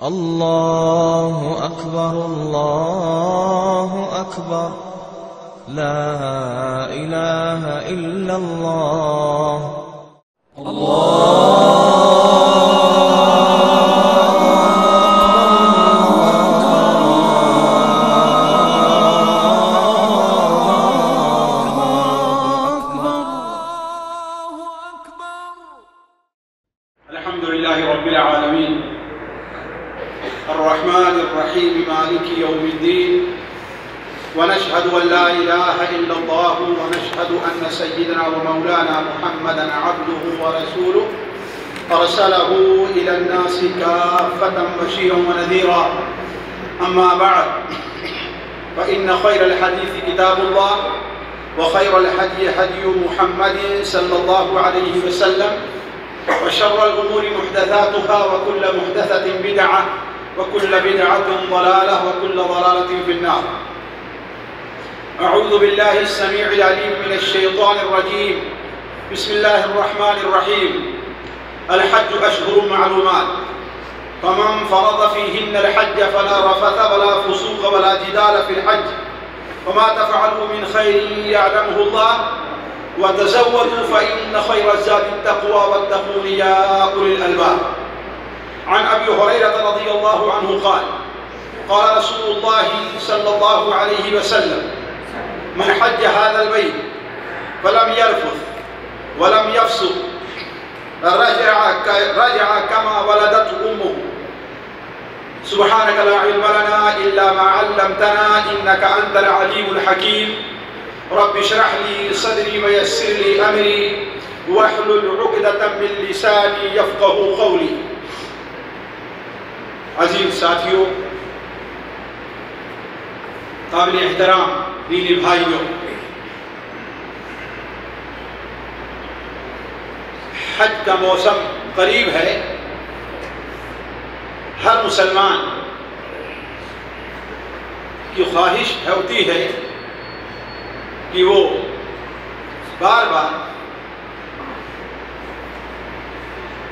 الله أكبر الله أكبر لا إله إلا الله الحمد لله رب العالمين الرحمن الرحيم مالك يوم الدين ونشهد أن لا إله إلا الله ونشهد أن سيدنا ومولانا محمدا عبده ورسوله أرسله إلى الناس كافة بشيرا ونذيرا أما بعد فإن خير الحديث كتاب الله وخير الهدي هدي محمد صلى الله عليه وسلم وشر الأمور محدثاتها وكل محدثة بدعة وكل بدعة ضلالة وكل ضلالة في النار. أعوذ بالله السميع العليم من الشيطان الرجيم. بسم الله الرحمن الرحيم. الحج أشهر معلومات فمن فرض فيهن الحج فلا رفث ولا فسوق ولا جدال في الحج وما تفعلوا من خير يعلمه الله وتزودوا فإن خير الزاد التقوى واتقون يا أولي الألباب. عن أبي هريرة رضي الله عنه قال قال رسول الله صلى الله عليه وسلم من حج هذا البيت فلم يرفث ولم يفسق رجع كما ولدته أمه. سبحانك لا علم لنا إلا ما علمتنا إنك أنت العليم الحكيم. رب اشرح لي صدري ويسر لي أمري واحلل عقدة من لساني يفقه قولي. عزیز ساتھیوں، قابل احترام دینی بھائیوں، حج کا موسم قریب ہے. ہر مسلمان کی خواہش ہوتی ہے کہ وہ بار بار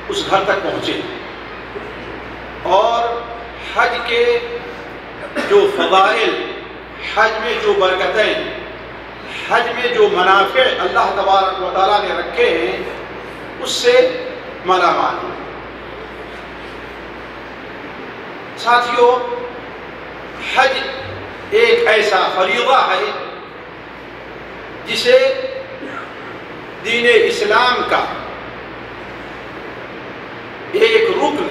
اس گھر تک پہنچے اور حج کے جو فضائل، حج میں جو برکتیں، حج میں جو منافع اللہ تبارک و تعالیٰ نے رکھے ہیں اس سے مالا مال ہو. ساتھیوں، حج ایک ایسا فریضہ ہے جسے دین اسلام کا ایک رکن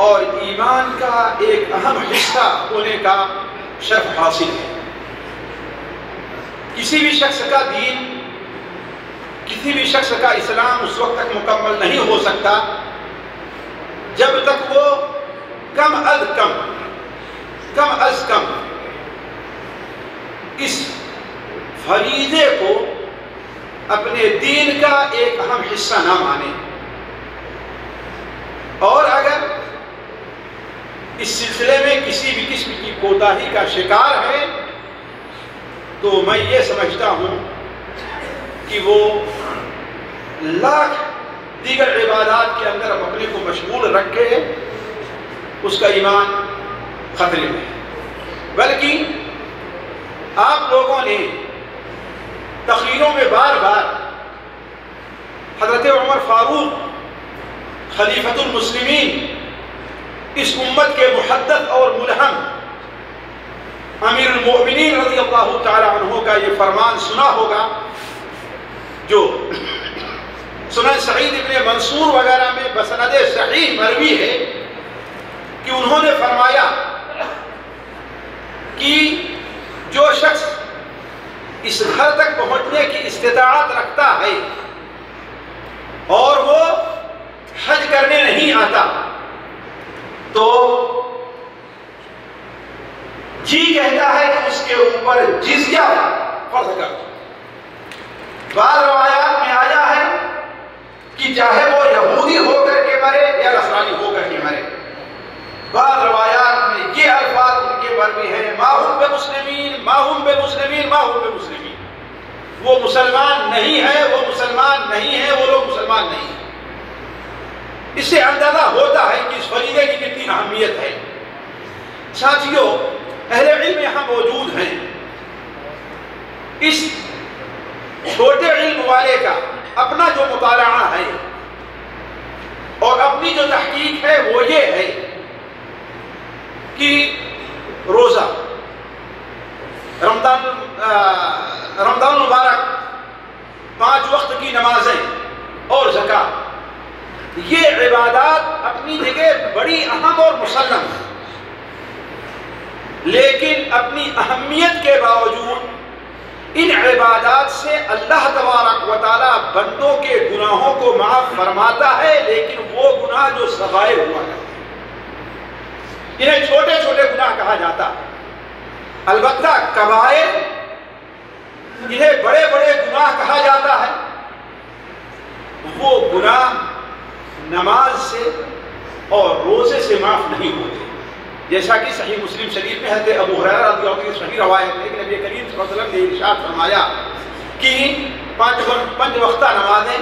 اور ایمان کا ایک اہم حصہ ہونے کا شرف حاصل ہے. کسی بھی شخص کا دین، کسی بھی شخص کا اسلام اس وقت تک مکمل نہیں ہو سکتا جب تک وہ کم از کم اس فریضے کو اپنے دین کا ایک اہم حصہ نہ مانے. اور اگر اس سلسلے میں کسی بھی قسم کی کوتاہی کا شکار ہے تو میں یہ سمجھتا ہوں کہ وہ لاکھ دیگر عبادات کے اندر اپنے کو مشغول رکھ کے اس کا ایمان خطرے میں ہے. بلکہ آپ لوگوں نے تقریروں میں بار بار حضرت عمر فاروق خلیفۃ المسلمین، اس امت کے محدث اور ملہم امیر المؤمنین رضی اللہ تعالی عنہ کا یہ فرمان سنا ہوگا جو سنن سعید ابن منصور وغیرہ میں بسند صحیح مروی ہے کہ انہوں نے فرمایا کہ جو شخص اس گھر تک پہنچنے کی استطاعت رکھتا ہے اور وہ حج کرنے نہیں آتا تو جی کہتا ہے کہ اس کے اوپر جزیہ فرض کر دو. بعض روایات میں آیا ہے کہ چاہے وہ یہودی ہو کر کے مرے یا نصرانی ہو کر کے مرے. بعض روایات میں یہ الفاظ ان کے مروی ہیں ما ہم بمسلمین ما ہم بمسلمین ما ہم بمسلمین. وہ مسلمان نہیں ہے، وہ مسلمان نہیں ہے، وہ لوگ مسلمان نہیں ہیں. اس سے اندازہ ہوتا ہے کہ اس فریضے کی اہمیت ہے۔ ساتھیوں، اہل علم یہاں موجود ہیں، اس چھوٹے علم والے کا اپنا جو مطالعہ ہے اور اپنی جو تحقیق ہے وہ یہ ہے کہ روزہ، رمضان مبارک، 5 وقت کی نمازیں اور زکوٰۃ، یہ عبادات اپنی جگہ بڑی اہم اور مسلم ہیں، لیکن اپنی اہمیت کے باوجود ان عبادات سے اللہ تبارک و تعالی بندوں کے گناہوں کو معاف فرماتا ہے، لیکن وہ گناہ جو صغائر ہوا کرتے ہیں، انہیں چھوٹے چھوٹے گناہ کہا جاتا ہے۔ البتہ کبائر، انہیں بڑے بڑے گناہ کہا جاتا ہے، وہ گناہ نماز سے اور روزے سے معاف نہیں ہوتے، جیسا کہ صحیح مسلم شریف میں حضرت ابو ہریرہ رضی اللہ عنہ کی صحیح روایت ہے کہ نبی کریم صلی اللہ علیہ وسلم نے ارشاد فرمایا کہ 5 وقتہ نمازیں،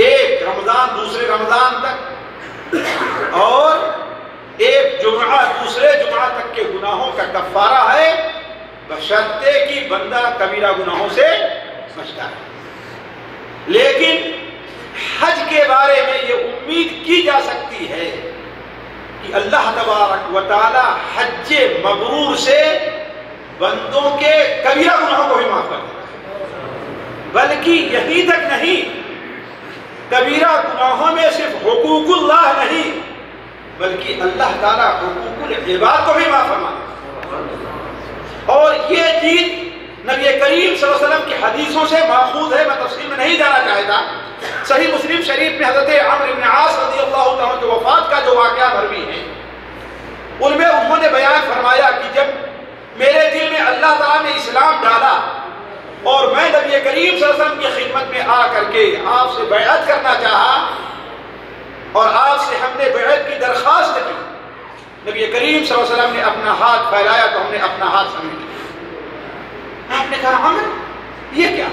ایک رمضان دوسرے رمضان تک اور ایک جمعہ دوسرے جمعہ تک کے گناہوں کا کفارہ ہے، بشرطے کہ بندہ کبیرہ گناہوں سے بچتا ہے۔ لیکن حج کے بارے میں یہ امید کی جا سکتی ہے کہ اللہ تبارک و تعالی حج مبرور سے بندوں کے کبیرہ گناہوں کو بھی معاف کر دیتا ہے، بلکہ یہی تک نہیں، کبیرہ گناہوں میں صرف حقوق اللہ نہیں بلکہ اللہ تعالیٰ حقوق العباد کو بھی معاف فرما دیتا ہے۔ اور یہ چیز نبی کریم صلی اللہ علیہ وسلم کی حدیثوں سے ماخوذ ہے، میں تفصیل میں نہیں جانا چاہتا۔ صحیح مسلم شریف میں حضرت عمرو بن عاص رضی اللہ عنہ کی وفات کا جو واقعہ مروی ہے، ان میں انہوں نے بیان فرمایا کہ جب میرے دل میں اللہ تعالیٰ نے اسلام ڈالا اور میں نبی کریم صلی اللہ علیہ وسلم کی خدمت میں آ کر کے آپ سے بیعت کرنا چاہا اور آپ سے ہم نے بیعت کی درخواست کی، نبی کریم صلی اللہ علیہ وسلم نے اپنا ہاتھ پھیلایا تو ہم نے اپنا ہاتھ سمیٹ لیا۔ آپ نے کہا عمر یہ کیا؟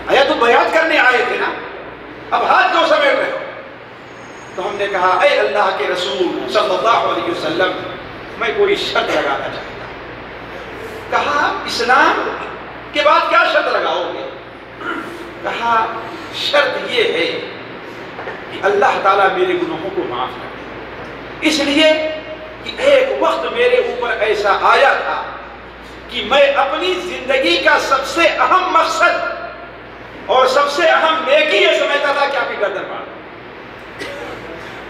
آیا تو بیعت کرنے آئے تھے نا، اب ہاتھ کیوں سمیٹ رہے ہو؟ تو ہم نے کہا اے اللہ کے رسول صلی اللہ علیہ وسلم، میں کوئی شرط لگانا چاہتا ہوں۔ کہا اسلام کے بعد کیا شرط لگاؤ گے؟ کہا شرط یہ ہے کہ اللہ تعالیٰ میرے گناہوں کو معاف کر دے، اس لیے کہ ایک وقت میرے اوپر ایسا آیا تھا کہ میں اپنی زندگی کا سب سے اہم مقصد اور سب سے اہم نیکی یہ سمجھتا تھا کہ آپ کی گردن مار دیں،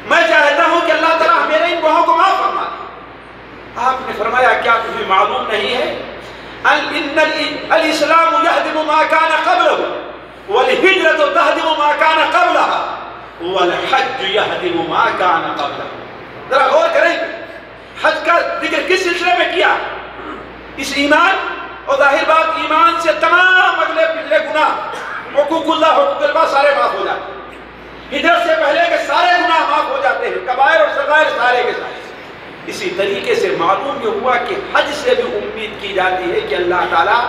میں چاہتا ہوں کہ اللہ تعالیٰ میرے ان گناہوں کو معاف فرما دے۔ آپ نے فرمایا کیا تمہیں معلوم نہیں ہے ان الاسلام یہدم ما کان قبلہ والہجرۃ تہدم ما کان قبلہا والحج یہدم ما کان قبلہ۔ ذرا غور کریں، حج کا ذکر کس سلسلے میں کیا؟ اس ایمان، اور ظاہر بات ایمان سے تمام اگلے پچھلے گناہ، حقوق اللہ حقوق العباد سارے معاف ہو جاتے ہیں، ہجرت سے پہلے کے سارے گناہ معاف ہو جاتے ہیں، کبائر اور صغائر سارے کے سارے۔ اسی طریقے سے معلوم یہ ہوا کہ حج سے بھی امید کی جاتی ہے کہ اللہ تعالیٰ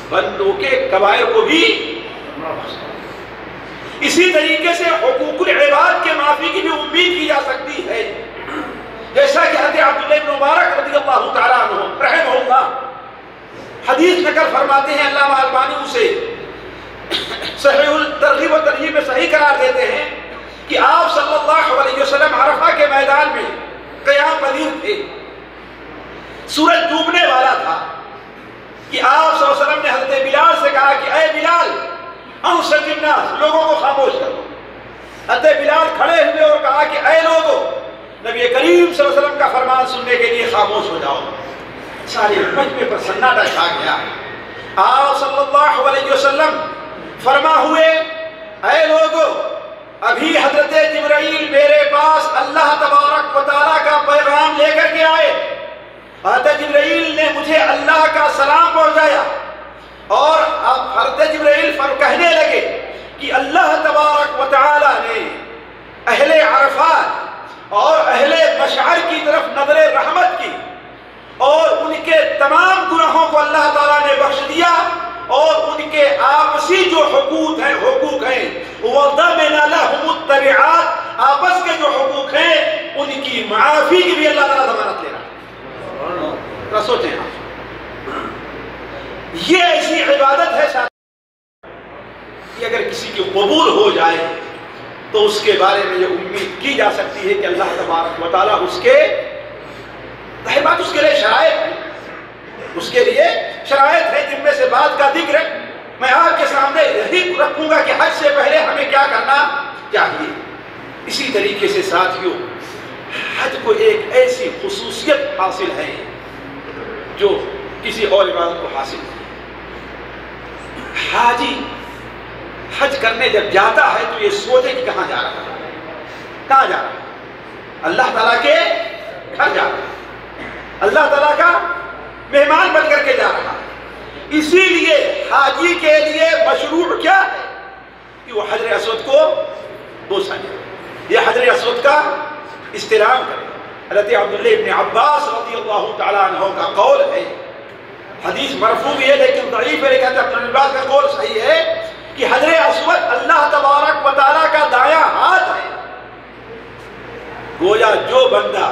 بندوں کے کبائر کو بھی معاف کرے۔ اسی طریقے سے حقوق العباد کے معافی کی بھی امید کی جا سکتی ہے، جیسا کہ حضرت عبداللہ بن مبارک رضی اللہ تعالیٰ عنہ رحمہ اللہ حدیث نقل فرماتے ہیں، علامہ البانی اسے صحیح الترغیب و ترہیب میں صحیح قرار دیتے ہیں کہ آپ صلی اللہ علیہ وسلم عرفہ کے میدان میں قیام پذیر تھے، سورج ڈوبنے والا تھا کہ آپ صلی اللہ علیہ وسلم نے حضرت بلال سے کہا کہ اے بلال انصت الناس، لوگوں کو خاموش کرو۔ حضرت بلال کھڑے ہوئے اور کہا کہ اے لوگوں، نبی کریم صلی اللہ علیہ وسلم کا فرمان سننے کے لیے خاموش ہو جاؤ۔ سارے مجمع پر سناٹا چھا گیا۔ آپ صلی اللہ علیہ وسلم فرما ہوئے اے لوگوں، ابھی حضرت جبرائیل میرے پاس اللہ تبارک و تعالیٰ کا پیغام لے کر کے آئے، حضرت جبرائیل نے مجھے اللہ کا سلام پہنچایا اور اب حضرت جبرائیل کہنے لگے کہ اللہ تبارک و تعالیٰ نے اہل عرفات اور اہل مشعر کی طرف نظر رحمت کی اور ان کے تمام گناہوں کو اللہ تعالیٰ نے بخش دیا، اور ان کے آپسی جو حقوق ہیں وَضَمَنَ لَهُمُ التَّبِعَاتِ، آپس کے جو حقوق ہیں ان کی کی معافی کی بھی اللہ تعالیٰ ضمانت لے رہا ہے. ذرا سوچیں آپ، یہ ایسی عبادت ہے کہ اگر کسی کی قبول ہو جائے تو اس کے بارے میں یہ امید کی جا سکتی ہے کہ اللہ تبارک و تعالیٰ اس کے ظاہر بات اس کے لیے شرائط ہے، اس کے لیے شرائط ہے، جن میں سے بات کا ذکر میں آپ کے سامنے یہی رکھوں گا کہ حج سے پہلے ہمیں کیا کرنا چاہیے. اسی طریقے سے ساتھیوں، حج کو ایک ایسی خصوصیت حاصل ہے جو کسی اور عبادت کو حاصل نہیں. حاجی حج کرنے جب جاتا ہے تو یہ سوچے کہ کہاں جا رہا ہے، کہاں جا رہا ہے؟ اللہ تعالیٰ کے گھر جا رہا ہے، اللہ تعالیٰ کا مہمان بن کر کے جا رہا ہے. اسی لیے حاجی کے لیے مشروع کیا ہے کہ وہ حجر اسود کو بوسہ دے، یہ حجر اسود کا استلام کرے. حضرت عبداللہ ابن عباس رضی اللہ تعالیٰ عنہ کا قول ہے، حدیث مرفوع بھی ہے لیکن ضعیف ہے، لیکن حضرت ابن عباس کا قول صحیح ہے کہ حجر اسود اللہ تبارک و تعالیٰ کا دایاں ہاتھ ہے. گویا جو بندہ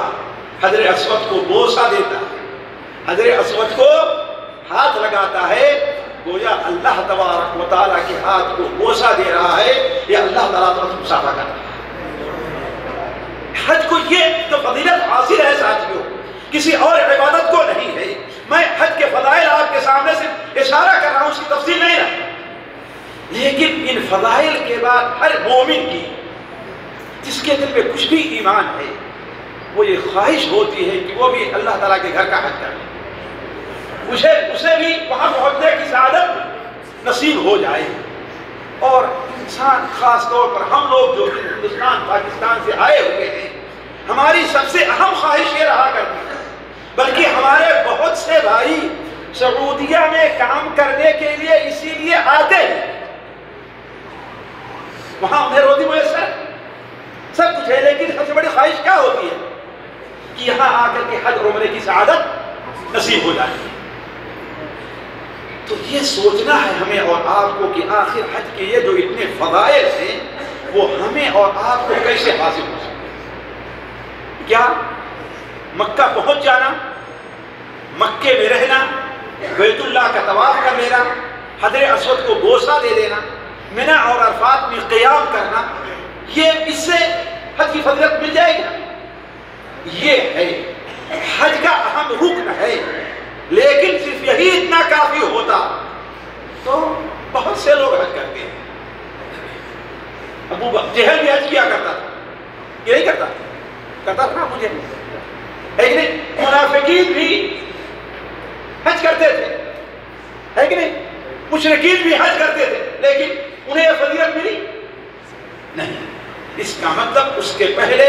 حجر اسود کو بوسہ دیتا ہے، حجر اسود کو ہاتھ لگاتا ہے، گویا اللہ تبارک و تعالیٰ کے ہاتھ کو بوسہ دے رہا ہے، یا اللہ تعالیٰ تو مصافحہ کر رہا ہے. حج کو یہ تو فضیلت حاصل ہے ساتھیوں، کسی اور عبادت کو نہیں ہے. میں حج کے فضائل آپ کے سامنے سے اشارہ کر رہا ہوں، اس کی تفصیل نہیں رہا، لیکن ان فضائل کے بعد ہر مومن کی جس کے دل میں کچھ بھی ایمان ہے وہ یہ خواہش ہوتی ہے کہ وہ بھی اللہ تعالیٰ کے گھر کا حج کرے، اسے بھی وہاں پہنچنے کی سعادت نصیب ہو جائے. اور انسان خاص طور پر ہم لوگ جو ہندوستان پاکستان سے آئے ہوئے ہیں، ہماری سب سے اہم خواہش یہ رہا کرتی ہے، بلکہ ہمارے بہت سے بھائی سعودیہ میں کام کرنے کے لیے اسی لیے آتے ہیں، وہاں انہیں روزی میسر سب کچھ ہے، لیکن سب سے بڑی خواہش کیا ہوتی ہے کہ یہاں آ کر کے حج عمرے کی سعادت نصیب ہو جائے. تو یہ سوچنا ہے ہمیں اور آپ کو کہ آخر حج کے یہ جو اتنے فضائل ہیں وہ ہمیں اور آپ کو کیسے حاصل ہو سکتے. کیا مکہ پہنچ جانا، مکے میں رہنا، بیت اللہ کا طواف کر لینا، حجر اسود کو بوسہ دے دینا، منی اور عرفات میں قیام کرنا، یہ اس سے حج کی فضیلت مل جائے گا؟ یہ ہے حج کا اہم رکن ہے. لیکن صرف یہی اتنا کافی ہوتا تو بہت سے لوگ حج کرتے ہیں. ابو جہل بھی حج کیا کرتا تھا، یہ نہیں کرتا تھا مجھے، لیکن منافقین بھی حج کرتے تھے، ہے کہ نہیں؟ مشرکین بھی حج کرتے تھے، لیکن انہیں یہ فضیلت ملی نہیں. اس کا مطلب اس کے پہلے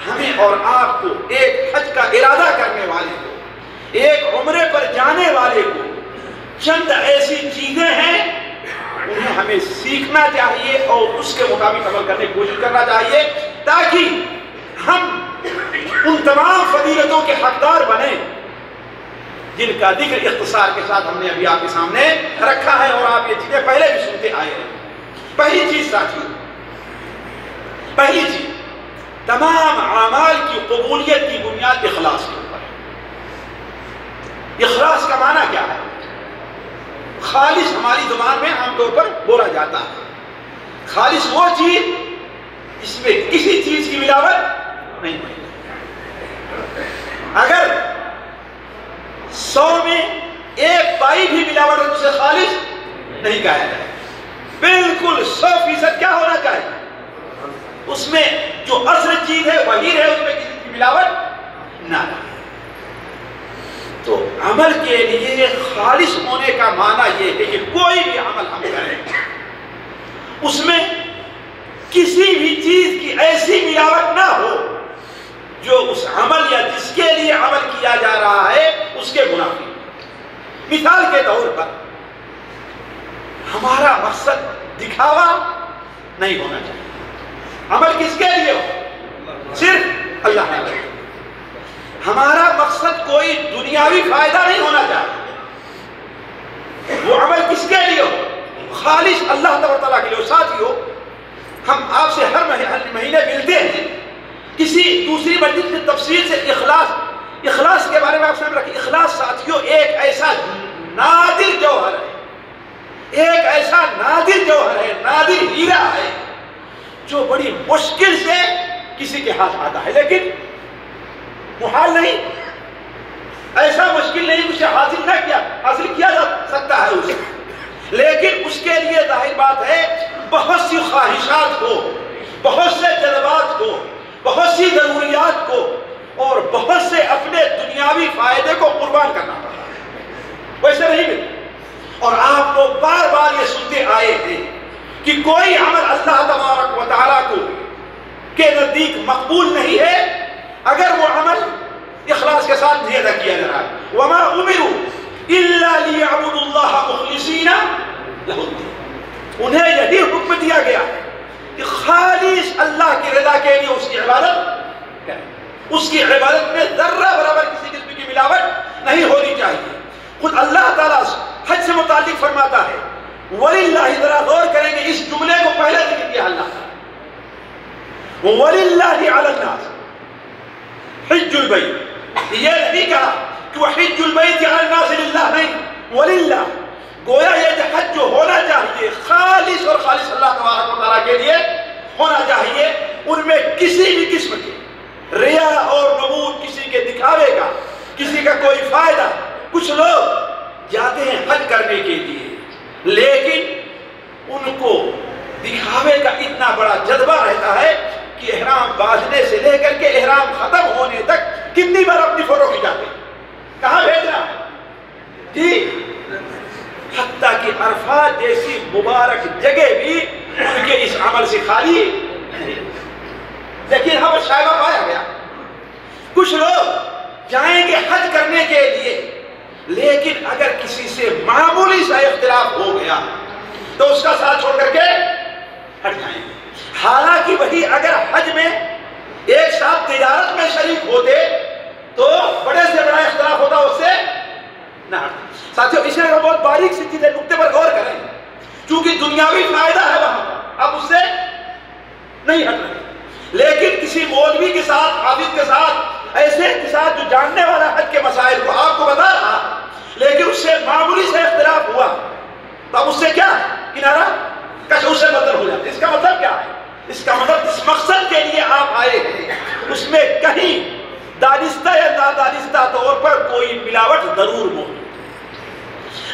ہمیں اور آپ کو ایک حج کا ارادہ کرنے والے کو، ایک عمرے پر جانے والے کو چند ایسی چیزیں ہیں انہیں ہمیں سیکھنا چاہیے اور اس کے مطابق عمل کرنے کی کوشش کرنا چاہیے، تاکہ ہم ان تمام فضیلتوں کے حقدار بنیں جن کا ذکر اختصار کے ساتھ ہم نے ابھی آپ کے سامنے رکھا ہے، اور آپ یہ چیزیں پہلے بھی سنتے آئے ہیں. پہلی چیز ساتھیوں، پہلی چیز، تمام اعمال کی قبولیت کی بنیاد اخلاص کے اوپر ہے. اخلاص کا معنی کیا ہے؟ خالص ہماری زبان میں عام طور پر بولا جاتا ہے، خالص وہ چیز جس میں کسی چیز کی ملاوٹ نہیں ہوئی. اگر 100 میں 1 پائی بھی ملاوٹ ہے تو اسے خالص نہیں کہا جائے. بالکل 100% کیا ہونا چاہیے؟ اس میں جو اصل چیز ہے وہی رہے، اس میں کسی کی ملاوٹ نہ رہے. تو عمل کے لیے خالص ہونے کا معنی یہ ہے کہ کوئی بھی عمل ہم کریں اس میں کسی بھی چیز کی ایسی ملاوٹ نہ ہو جو اس عمل یا جس کے لیے عمل کیا جا رہا ہے اس کے منافی. مثال کے طور پر ہمارا مقصد دکھاوا نہیں ہونا چاہیے. عمل کس کے لیے ہو؟ صرف اللہ تعالیٰ. ہمارا مقصد کوئی دنیاوی فائدہ نہیں ہونا چاہیے. وہ عمل کس کے لیے ہو؟ خالص اللہ تعالیٰ کے لیے. ساتھیو، ہم آپ سے ہر مہینے ملتے ہیں، کسی دوسری مسجد میں تفصیل سے اخلاص کے بارے میں آپ سمجھ رکھیں. اخلاص ساتھیوں ایک ایسا نادر جوہر ہے، ایک ایسا نادر جوہر ہے، نادر ہیرا ہے جو بڑی مشکل سے کسی کے ہاتھ آتا ہے، لیکن محال نہیں، ایسا مشکل نہیں اسے حاصل کیا جا سکتا ہے اسے. لیکن اس کے لیے ظاہر بات ہے بہت سی خواہشات کو، بہت سے جذبات کو، بہت سی ضروریات کو اور بہت سے اپنے دنیاوی فائدے کو قربان کرنا پڑتا ہے، ویسے نہیں ملتا. اور آپ کو بار بار یہ سنتے آئے ہیں کہ کوئی عمل اللہ تبارک و تعالیٰ کو کے نزدیک مقبول نہیں ہے اگر وہ عمل اخلاص کے ساتھ نہیں ادا کیا جا رہا. وَمَا أُمِرُوا إِلَّا لِيَعْبُدُوا اللَّهَ مُخْلِصِينَ لَهُ الدِّينَ. انہیں یہی حکم دیا گیا کہ خالص اللہ کی رضا کے لیے اس کی عبادت کریں. اس کی عبادت میں ذرہ برابر کسی قسم کی ملاوٹ نہیں ہونی چاہیے. خود اللہ تعالیٰ حج سے متعلق فرماتا ہے وَلِلَّهِ، ذرا غور کریں گے اس جملے کو پہلے ذکر کیا اللہ تعالیٰ، وَلِلَّهِ عَلَى النَّاسِ حِجُّ الْبَيْتِ. یہ نہیں کہا کہ وہ حِجُّ الْبَيْتِ عَلَى النَّاسِ لِلَّهِ، نہیں، وَلِلَّهِ. گویا یہ جو حج جو ہونا چاہیے خالص اور خالص اللہ تبارک و تعالیٰ کے لیے ہونا چاہیے. ان میں کسی بھی قسم کی ریا اور نمود، کسی کے دکھاوے کا، کسی کا کوئی فائدہ. کچھ لوگ جاتے ہیں حج کرنے کے لیے لیکن ان کو دکھاوے کا اتنا بڑا جذبہ رہتا ہے کہ احرام باندھنے سے لے کر کے احرام ختم ہونے تک کتنی بار اپنی فوٹو کھینچاتے ہیں، کہاں بھیجنا ہے جی. حتیٰ کہ عرفات جیسی مبارک جگہ بھی ان کے اس عمل سے خالی نہیں. لیکن ہم شائبہ پایا گیا کچھ لوگ جائیں گے حج کرنے کے لیے لیکن اگر کسی سے معمولی سا اختلاف ہو گیا تو اس کا ساتھ چھوڑ کر کے ہٹ جائیں گے. حالانکہ وہی اگر حج میں ایک ساتھ تجارت میں شریک ہوتے تو بڑے سے بڑا اختلاف ہوتا اس سے نہ ہٹتے. ساتھیوں اس لیے بہت باریک سی چیزیں نقطے پر غور کریں چونکہ دنیاوی فائدہ ہے وہاں پر، اب اس سے نہیں ہٹ رہے. لیکن کسی مولوی کے ساتھ، حافظ کے ساتھ، ایسے کے ساتھ جو جاننے والا حج کے مسائل کو آپ کو بتا رہا لیکن اس سے معمولی سے اختلاف ہوا تو اب اس سے کیا کنارہ کش اس سے بدل ہو جاتے. اس کا مطلب کیا ہے؟ اس کا مطلب اس مقصد کے لیے آپ آئے ہیں اس میں کہیں دانستہ یا نادانستہ طور پر کوئی ملاوٹ ضرور موجود.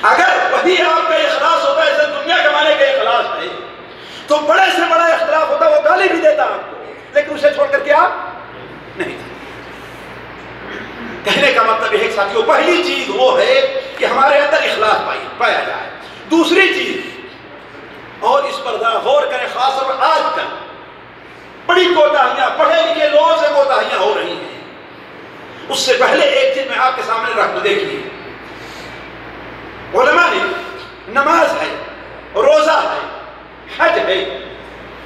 اگر وہی آپ کا اخلاص ہوتا ہے جیسے دنیا کمانے کا اخلاص ہے تو بڑے سے بڑا اختلاف ہوتا وہ گالی بھی دیتا آپ کو لیکن اسے چھوڑ کر کے آپ نہیں. کہنے کا مطلب یہ ہے ساتھیوں پہلی چیز وہ ہے کہ ہمارے اندر اخلاص پایا جائے. دوسری چیز اور اس پر ذرا غور کریں خاص طور پر آج کل بڑی کوتاہیاں پڑھے لکھے لوگوں سے کوتاہیاں ہو رہی ہیں. اس سے پہلے ایک چیز میں آپ کے سامنے رکھ دوں. دیکھیے علماء نے نماز ہے، روزہ ہے، حج ہے،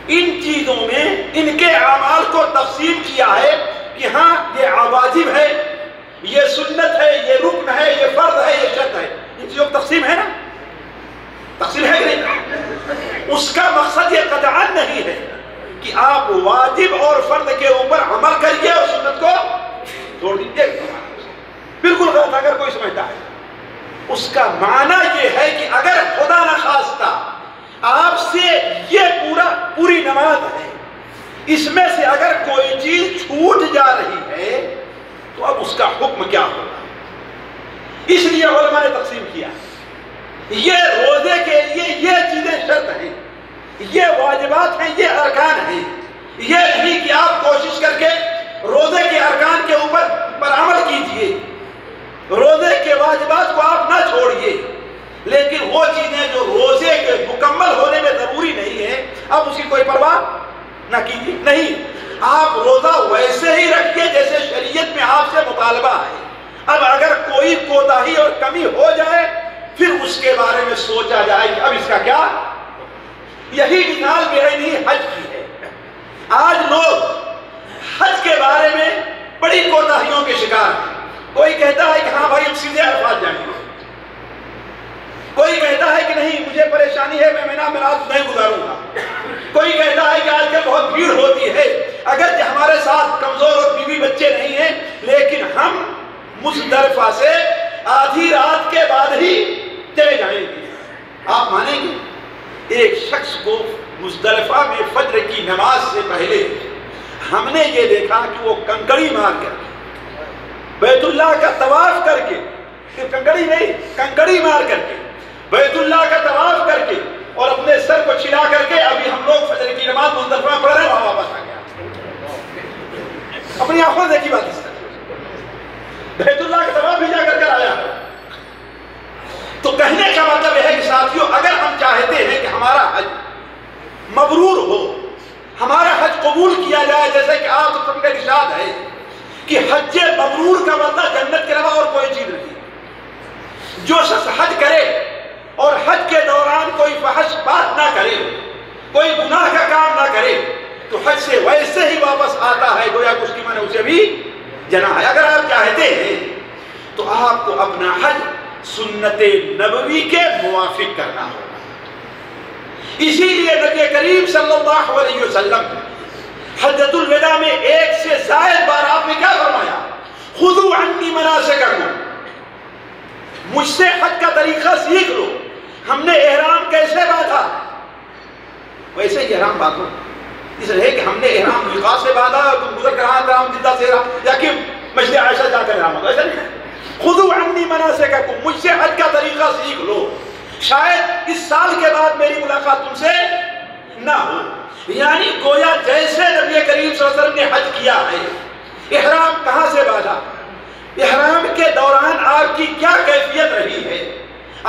ان چیزوں میں ان کے اعمال کو تقسیم کیا ہے کہ ہاں یہ واجب ہے، یہ سنت ہے، یہ رکن ہے، یہ فرض ہے، یہ شرط ہے. ان چیزوں کی تقسیم ہے نا، تقسیم ہے کہ نہیں؟ اس کا مقصد یہ قطعاً نہیں ہے کہ آپ واجب اور فرض کے اوپر عمل کریے اور سنت کو چھوڑ دیجیے. بالکل غلط اگر کوئی سمجھتا ہے. اس کا معنی یہ ہے کہ اگر خدا نخواستہ آپ سے یہ پوری نماز ہے اس میں سے اگر کوئی چیز چھوٹ جا رہی ہے تو اب اس کا حکم کیا ہوگا. اس لیے علماء نے تقسیم کیا یہ روزے کے لیے یہ چیزیں شرط ہیں، یہ واجبات ہیں، یہ ارکان ہیں. یہ نہیں کہ آپ کوشش کر کے روزے کے ارکان کے اوپر پر عمل کیجئے، روزے کے واجبات کو آپ نہ چھوڑیے لیکن وہ چیزیں جو روزے کے مکمل ہونے میں ضروری نہیں ہے اب اس کی کوئی پرواہ نہ کیجیے. نہیں، آپ روزہ ویسے ہی رکھیے جیسے شریعت میں آپ سے مطالبہ ہے. اب اگر کوئی کوتاہی اور کمی ہو جائے پھر اس کے بارے میں سوچا جائے کہ اب اس کا کیا. یہی مثال بعینی حج کی ہے. آج لوگ حج کے بارے میں بڑی کوتاہیوں کے شکار ہیں. کوئی کہتا ہے کہ ہاں بھائی ہم سیدھے عرفات جائیں گے، کوئی کہتا ہے کہ نہیں مجھے پریشانی ہے میں مینا میراث نہیں گزاروں گا، کوئی کہتا ہے کہ آج کل بہت بھیڑ ہوتی ہے اگر ہمارے ساتھ کمزور اور بیوی بچے نہیں ہیں لیکن ہم مزدلفہ سے آدھی رات کے بعد ہی چلے جائیں گے، آپ مانیں گے؟ ایک شخص کو مزدلفہ میں فجر کی نماز سے پہلے ہم نے یہ دیکھا کہ وہ کنکڑی مار کر بیت اللہ کا طواف کر کے، صرف کنکڑی نہیں، کنکڑی مار کر کے بیت اللہ کا طواف کر کے اور اپنے سر کو چھلا کر کے ابھی ہم لوگ فجر کی نماز مزدلفہ میں پڑھ رہے ہیں، وہاں واپس آ گیا۔ اپنی آنکھوں دیکھی بات اس طرح بیت اللہ کا طواف بھی جا کر آیا۔ تو کہنے کا مطلب یہ ہے کہ ساتھیوں، اگر ہم چاہتے ہیں کہ ہمارا حج مبرور ہو، ہمارا حج قبول کیا جائے، جیسے کہ آپ سب کا ارشاد ہے کہ حج مبرور کا بدلہ جنت کے علاوہ اور کوئی چیز نہیں۔ جو شخص حج کرے اور حج کے دوران کوئی فحش بات نہ کرے، کوئی گناہ کا کام نہ کرے، تو حج سے ویسے ہی واپس آتا ہے گویا کہ اس کی میں نے اسے بھی جنا ہے۔ اگر آپ چاہتے ہیں تو آپ کو اپنا حج سنت نبوی کے موافق کرنا ہوگا۔ اسی لیے نبی کریم صلی اللہ علیہ وسلم حجۃ الوداع میں ایک سے زائد بار آپ نے کیا فرمایا؟ خذوا عنی مناسککم، مجھ سے حج کا طریقہ سیکھ لو۔ ہم نے احرام کیسے باندھا ویسے ہی احرام باندھو، اس لیے کہ ہم نے احرام میقات سے باندھا اور تم گزر کر احرام جدہ سے یا کہ مسجد عائشہ جا کر احرام باندھا، ایسا نہیں ہے۔ خذوا عنی مناسککم، مجھ سے حج کا طریقہ سیکھ لو، شاید اس سال کے بعد میری ملاقات تم سے نہ ہو۔ یعنی گویا جیسے نبی کریم صلی اللہ علیہ وسلم نے حج کیا ہے، احرام کہاں سے باندھا، احرام کے دوران آپ کی کیا کیفیت رہی ہے،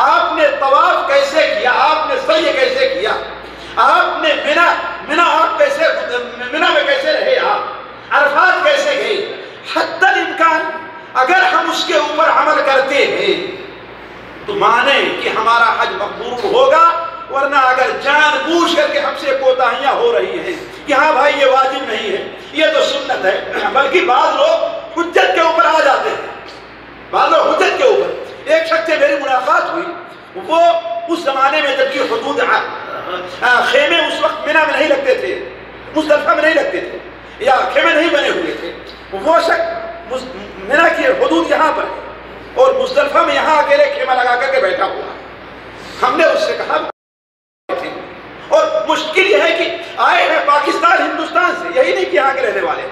آپ نے طواف کیسے کیا، آپ نے سعی کیسے کیا، آپ نے منا آپ کیسے منا میں کیسے رہے، آپ عرفات کیسے گئے، حتی الامکان اگر ہم اس کے اوپر عمل کرتے ہیں تو مانیں کہ ہمارا حج مقبول ہوگا، ورنہ اگر جان بوجھ کر کے ہم سے کوتاہیاں ہو رہی ہیں کہ ہاں بھائی یہ واجب نہیں ہے، یہ تو سنت ہے، بلکہ بعض لوگ حجت کے اوپر آ جاتے ہیں، بعض لوگ حجت کے اوپر۔ ایک شخص سے میری ملاقات ہوئی، وہ اس زمانے میں جبکہ حدود خیمے اس وقت منی میں نہیں لگتے تھے، مزدلفہ میں نہیں لگتے تھے، یا خیمے نہیں بنے ہوئے تھے، وہ شخص منی کی حدود یہاں پر ہے اور مزدلفہ میں یہاں اکیلے خیمہ لگا کر کے بیٹھا ہوا۔ ہم نے اس سے کہا، اور مشکل یہ ہے کہ آئے ہیں پاکستان ہندوستان سے، یہی نہیں کہ یہاں کے رہنے والے،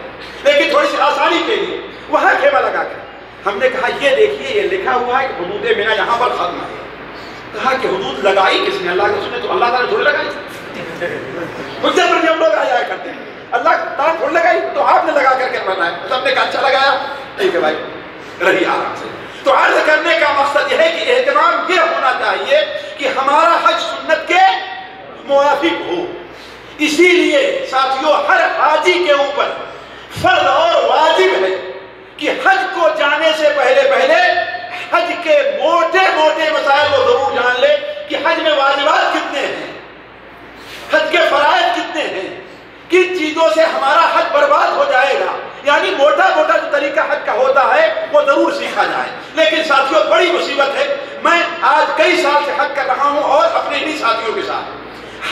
لیکن تھوڑی سی آسانی کے لیے وہاں خیمہ لگا کر ہم نے کہا یہ دیکھیے یہ لکھا ہوا ہے کہ حدود منی یہاں پر ختم ہے۔ کہا کہ حدود لگائی کس نے؟ اللہ کے رسول نے، تو اللہ تعالیٰ نے تھوڑی لگائی، حجت پر ہم لوگ آ جایا کرتے ہیں، اللہ تعالیٰ تھوڑی لگائی، تو آپ نے لگا کر کے بتایا۔ سب نے کہا اچھا لگایا، ٹھیک ہے بھائی رہی آرام سے۔ تو عرض کرنے کا مقصد یہ ہے کہ اہتمام یہ ہونا چاہیے کہ ہمارا حج سنت کے موافق ہو۔ اسی لیے ساتھیوں، ہر حاجی کے اوپر فرض اور واجب ہے کہ حج کو جانے سے پہلے حج کے موٹے مسائل کو ضرور جان لے کہ حج میں واجبات کتنے ہیں، حج کے فرائض کتنے ہیں، کن چیزوں سے ہمارا حج برباد ہو جائے گا، یعنی موٹا جو طریقہ حج کا ہوتا ہے وہ ضرور سیکھا جائے۔ لیکن ساتھیوں بڑی مصیبت ہے، میں آج کئی سال سے حج کر رہا ہوں اور اپنے ہی ساتھیوں کے ساتھ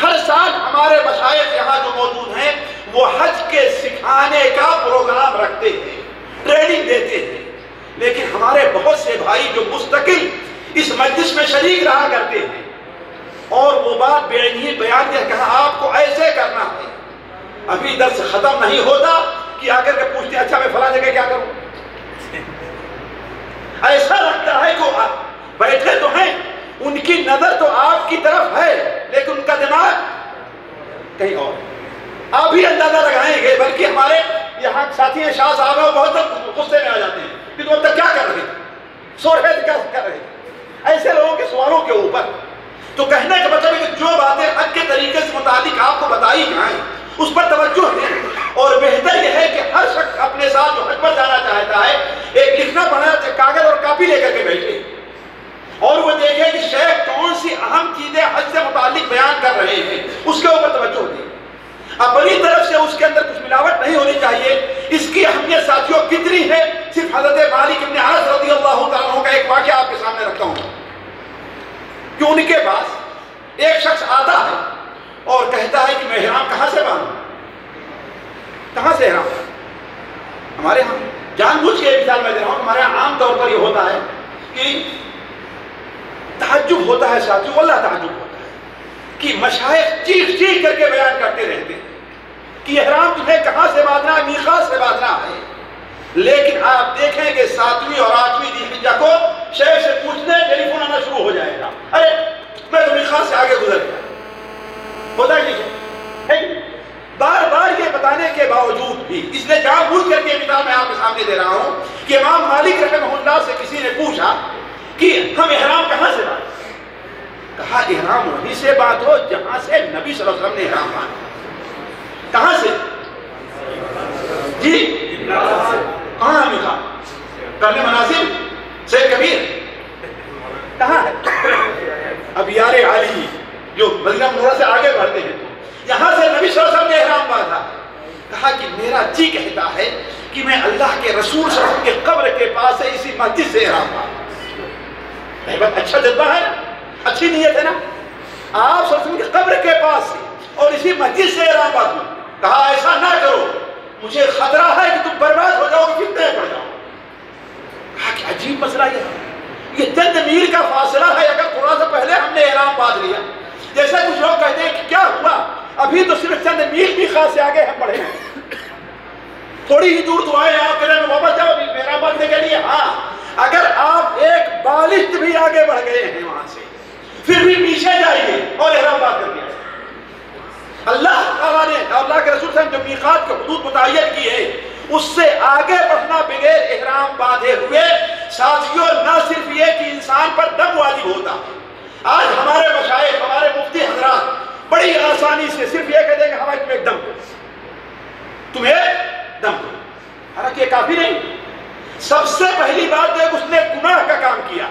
ہر سال ہمارے مشائخ یہاں جو موجود ہیں وہ حج کے سکھانے کا پروگرام رکھتے ہیں، ٹریننگ دیتے ہیں، لیکن ہمارے بہت سے بھائی جو مستقل اس مجلس میں شریک رہا کرتے ہیں اور وہ بات بیان کیا کہا آپ کو ایسے کرنا ہے، ابھی درس ختم نہیں ہوتا کہ آ کر کے پوچھتے ہیں اچھا میں فلاں جگہ کیا کروں۔ ایسا لگتا ہے کہ بیٹھے تو ہیں، ان کی نظر تو آپ کی طرف ہے لیکن ان کا دماغ کہیں اور۔ آپ بھی اندازہ لگائیں گے، بلکہ ہمارے یہاں ساتھی ہیں شاہ صاحب ہیں، وہ بہت غصے میں آ جاتے ہیں کہ تم اب تک کیا کر رہے تھے، سو رہے تھے، کیا کر رہے تھے، ایسے لوگوں کے سوالوں کے اوپر۔ تو کہنے کا مطلب ہے کہ جو باتیں حج کے طریقے سے متعلق آپ کو بتائی جائیں اس پر توجہ دیں، اور بہتر یہ ہے کہ ہر شخص اپنے ساتھ جو حج پر جانا چاہتا ہے ایک لکھنا پڑھنا کاغذ اور کاپی لے کر کے بیٹھے اور وہ دیکھے کہ شیخ کون سی اہم چیزیں حج سے متعلق بیان کر رہے ہیں، اس کے اوپر توجہ دیں۔ اپنی طرف سے اس کے اندر کچھ ملاوٹ نہیں ہونی چاہیے۔ اس کی اہمیت ساتھیوں کتنی ہے، صرف حضرت مالک بن انس رضی اللہ تعالیٰ عنہ کا ایک واقعہ آپ کے سامنے رکھتا ہوں کہ ان کے پاس ایک شخص آتا ہے اور کہتا ہے کہ میں احرام کہاں سے باندھوں؟ کہاں سے احرام؟ ہمارے ہاں جان بوجھ کے مثال میں دے رہا ہوں، ہمارے یہاں عام طور پر یہ ہوتا ہے کہ تعجب ہوتا ہے ساتھیوں، واللہ تعجب ہوتا ہے کہ مشائخ چیخ چیخ کر کے بیان کرتے رہتے ہیں کہ احرام تمہیں کہاں سے باندھنا ہے، میقات سے باندھنا ہے، لیکن آپ دیکھیں کہ 7ویں اور 8ویں ذی الحجہ کو شیخ سے پوچھنے ٹیلی فون آنا شروع ہو جائے گا، ارے میں تو میقات سے آگے گزر گیا، ہوتا ہے نہیں؟ بار بار یہ بتانے کے باوجود بھی، اس لیے جان بوجھ کر کے مثال میں آپ کے سامنے دے رہا ہوں کہ امام مالک رحمہ اللہ سے کسی نے پوچھا کہ ہم احرام کہاں سے باندھیں؟ کہا احرام وہیں سے باندھو جہاں سے نبی صلی اللہ علیہ وسلم نے احرام باندھا۔ کہاں سے؟ جی کہاں ہے میقات؟ کرنے مناسب سید کبیر کہاں ہے؟ اب یار علی جو مدینہ منورہ سے آگے بڑھتے ہیں یہاں سے نبی صلی اللہ علیہ وسلم نے احرام باندھا۔ کہا کہ میرا جی کہتا ہے کہ میں اللہ کے رسول صلی اللہ علیہ وسلم کے قبر کے پاس سے اسی مسجد سے احرام باندھا۔ بہت اچھا جذبہ ہے نا، اچھی نیت ہے نا، آپ صلی اللہ علیہ وسلم کے قبر کے پاس سے اور اسی مسجد سے احرام باندھو۔ کہا ایسا نہ کرو، مجھے خطرہ ہے کہ تم برباد ہو جاؤ گے، فتنے پڑ جاؤ۔ کہا کہ عجیب مسئلہ یہ چند میل کا فاصلہ ہے، اگر تھوڑا سا پہلے ہم نے احرام باندھ لیا، جیسے کچھ لوگ کہتے ہیں کہ کیا ہوا ابھی تو صرف چند میل بھی خاص سے آگے ہم بڑھے ہیں، تھوڑی ہی دور تو آئے آپ کہنے میں واپس جاؤ احرام باندھنے کے لیے۔ ہاں اگر آپ ایک بالشت بھی آگے بڑھ گئے ہیں وہاں سے پھر بھی پیچھے جائیے اور احرام باندھ کر کے اللہ تعالیٰ نے اللہ کے رسول صلی اللہ علیہ وسلم جو میقات کے حدود متعین کی ہے اس سے آگے بڑھنا بغیر احرام باندھے ہوئے ساتھیوں نہ صرف یہ کہ انسان پر دم واجب ہوتا، آج ہمارے مشائخ ہمارے مفتی حضرات بڑی آسانی سے صرف یہ کہہ دیں کہ ہمیں تمہیں دم دو، تمہیں دم دو، حالانکہ یہ کافی نہیں۔ سب سے پہلی بات ایک اس نے گناہ کا کام کیا،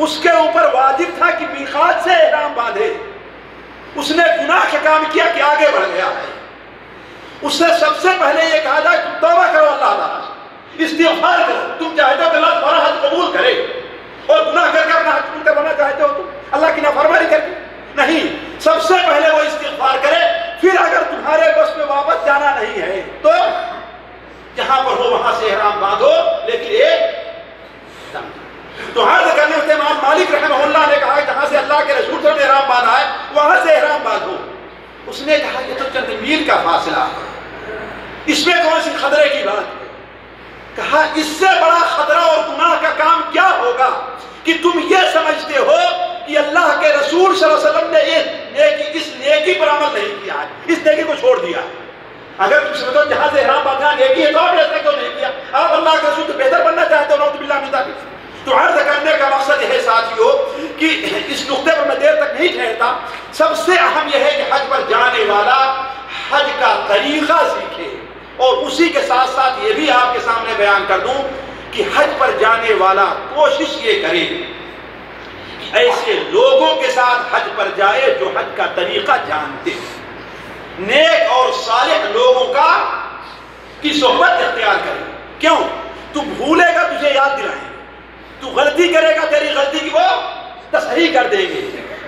اس کے اوپر واجب تھا کہ میقات سے احرام باندھے، اس نے گناہ کا کام کیا کہ آگے بڑھ گیا ہے۔ اس سے سب سے پہلے یہ کہا جائے تم توبہ کرو اللہ تعالیٰ سے، استغفار کرو، تم چاہتے ہو کہ اللہ تمہارا حج قبول کرے اور گناہ کر کے اپنا حج قبول کروانا چاہتے ہو تم اللہ کی نافرمانی کر کے؟ نہیں، سب سے پہلے وہ استغفار کرے، پھر اگر تمہارے بس میں واپس جانا نہیں ہے تو جہاں پر ہو وہاں سے احرام باندھو، لیکن ایک دم تو عرض کرنے سے امام مالک رحمہ اللہ نے کہا جہاں سے اللہ کے رسول صلی اللہ علیہ وسلم نے احرام باندھا ہے وہاں سے احرام باندھو۔ اس نے کہا یہ تو چند میل کا فاصلہ ہے، اس میں کون سی خطرے کی بات ہے؟ کہا اس سے بڑا خطرہ اور گناہ کا کام کیا ہوگا کہ تم یہ سمجھتے ہو کہ اللہ کے رسول صلی اللہ علیہ وسلم نے اس نیکی پر عمل نہیں کیا ہے، اس نیکی کو چھوڑ دیا ہے۔ اگر تم سمجھو جہاں سے احرام باندھنا نیکی ہے تو آپ ایسا کیوں نہیں کیا؟ آپ اللہ کے رسول سے بہتر بننا چاہتے ہو، نعوذ باللہ من ذالک۔ تو عرض کرنے کا مقصد یہ ہے ساتھیوں کہ اس نقطے پر میں دیر تک نہیں ٹھہرتا، سب سے اہم یہ ہے کہ حج پر جانے والا حج کا طریقہ سیکھے، اور اسی کے ساتھ ساتھ یہ بھی آپ کے سامنے بیان کر دوں کہ حج پر جانے والا کوشش یہ کرے کہ ایسے لوگوں کے ساتھ حج پر جائے جو حج کا طریقہ جانتے ہیں، نیک اور صالح لوگوں کی صحبت اختیار کرے۔ کیوں؟ تو بھولے گا تجھے یاد دلائیں، تو غلطی کرے گا تیری غلطی کی وہ تصحیح کر دیں گے،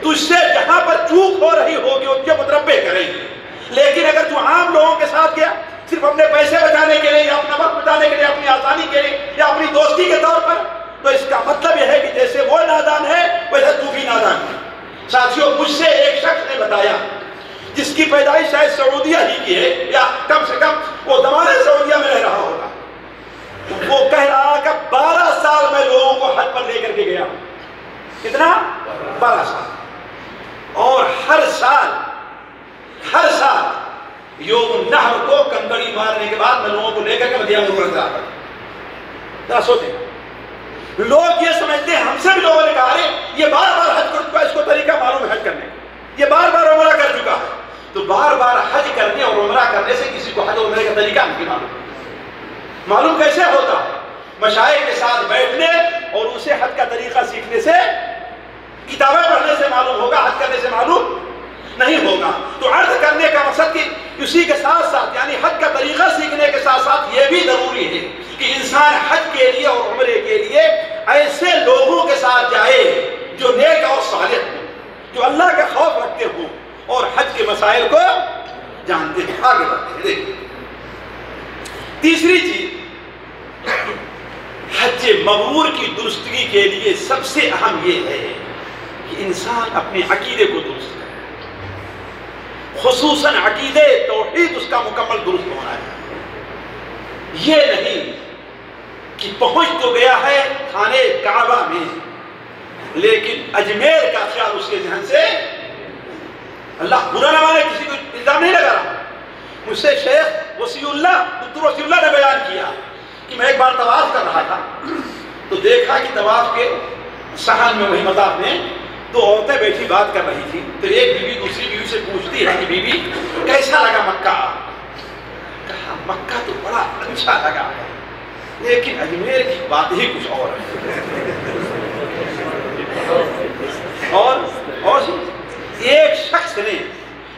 تو اس سے جہاں پر چوک ہو رہی ہوگی ان کے متربع کریں گے۔ لیکن اگر تو عام لوگوں کے ساتھ گیا صرف اپنے پیسے بچانے کے لیے یا اپنا وقت بچانے کے لیے، اپنی آسانی کے لیے یا اپنی دوستی کے طور پر، تو اس کا مطلب یہ ہے کہ جیسے وہ نادان ہے ویسے تو بھی نادان ہے۔ ساتھیوں مجھ سے ایک شخص نے بتایا جس کی پیدائش شاید سعودیہ ہی کی ہے یا کم سے کم وہ زمانے سعودیہ میں رہ رہا ہوگا، وہ کہہ رہا کہ 12 سال میں لوگوں کو حج پر لے کر کے گیا۔ کتنا؟ 12 سال۔ اور ہر سال یوم النحر کو کنکڑی مارنے کے بعد میں لوگوں کو لے کر کے مدینہ منورہ جاتا تھا۔ ذرا سوچیں، لوگ یہ سمجھتے ہیں، ہم سے بھی لوگوں نے کہا یہ بار بار حج کر چکا، اس کو طریقہ معلوم ہے حج کرنے کا، یہ بار بار عمرہ کر چکا ہے، تو بار بار حج کرنے اور عمرہ کرنے سے کسی کو حج اور عمرے کا طریقہ نہیں معلوم کیسے ہوتا ہے؟ مشائخ کے ساتھ بیٹھنے اور اسے حج کا طریقہ سیکھنے سے، کتابیں پڑھنے سے معلوم ہوگا، حج کرنے سے معلوم نہیں ہوگا۔ تو عرض کرنے کا مقصد کہ اسی کے ساتھ ساتھ یعنی حج کا طریقہ سیکھنے کے ساتھ ساتھ یہ بھی ضروری ہے کہ انسان حج کے لیے اور عمرے کے لیے ایسے لوگوں کے ساتھ جائے جو نیک اور صالح ہوں، جو اللہ کا خوف رکھتے ہوں اور حج کے مسائل کو جانتے ہیں۔ آگے بڑھتے ہیں، دیکھیں تیسری چیز، حج مبرور کی درستگی کے لیے سب سے اہم یہ ہے کہ انسان اپنے عقیدے کو درست کرے، خصوصاً عقیدے توحید اس کا مکمل درست ہونا ہے۔ یہ نہیں کہ پہنچ تو گیا ہے خانے کعبہ میں، لیکن اجمیر کا خیال اس کے ذہن سے، اللہ برا نہ مانے، کسی کو الزام نہیں لگا رہا، مجھ سے شیخ وسیع اللہ دکتر وسیع اللہ نے بیان کیا کہ میں ایک بار طواف کر رہا تھا تو دیکھا کہ طواف کے صحن میں وہی مطاف میں دو عورتیں بیٹھی بات کر رہی تھی، تو ایک بیوی دوسری بیوی سے پوچھتی ہے کہ بیوی کیسا لگا مکہ؟ کہا مکہ تو بڑا اچھا لگا ہے، لیکن اجمیر کی بات ہی کچھ اور ہے۔ اور ایک شخص نے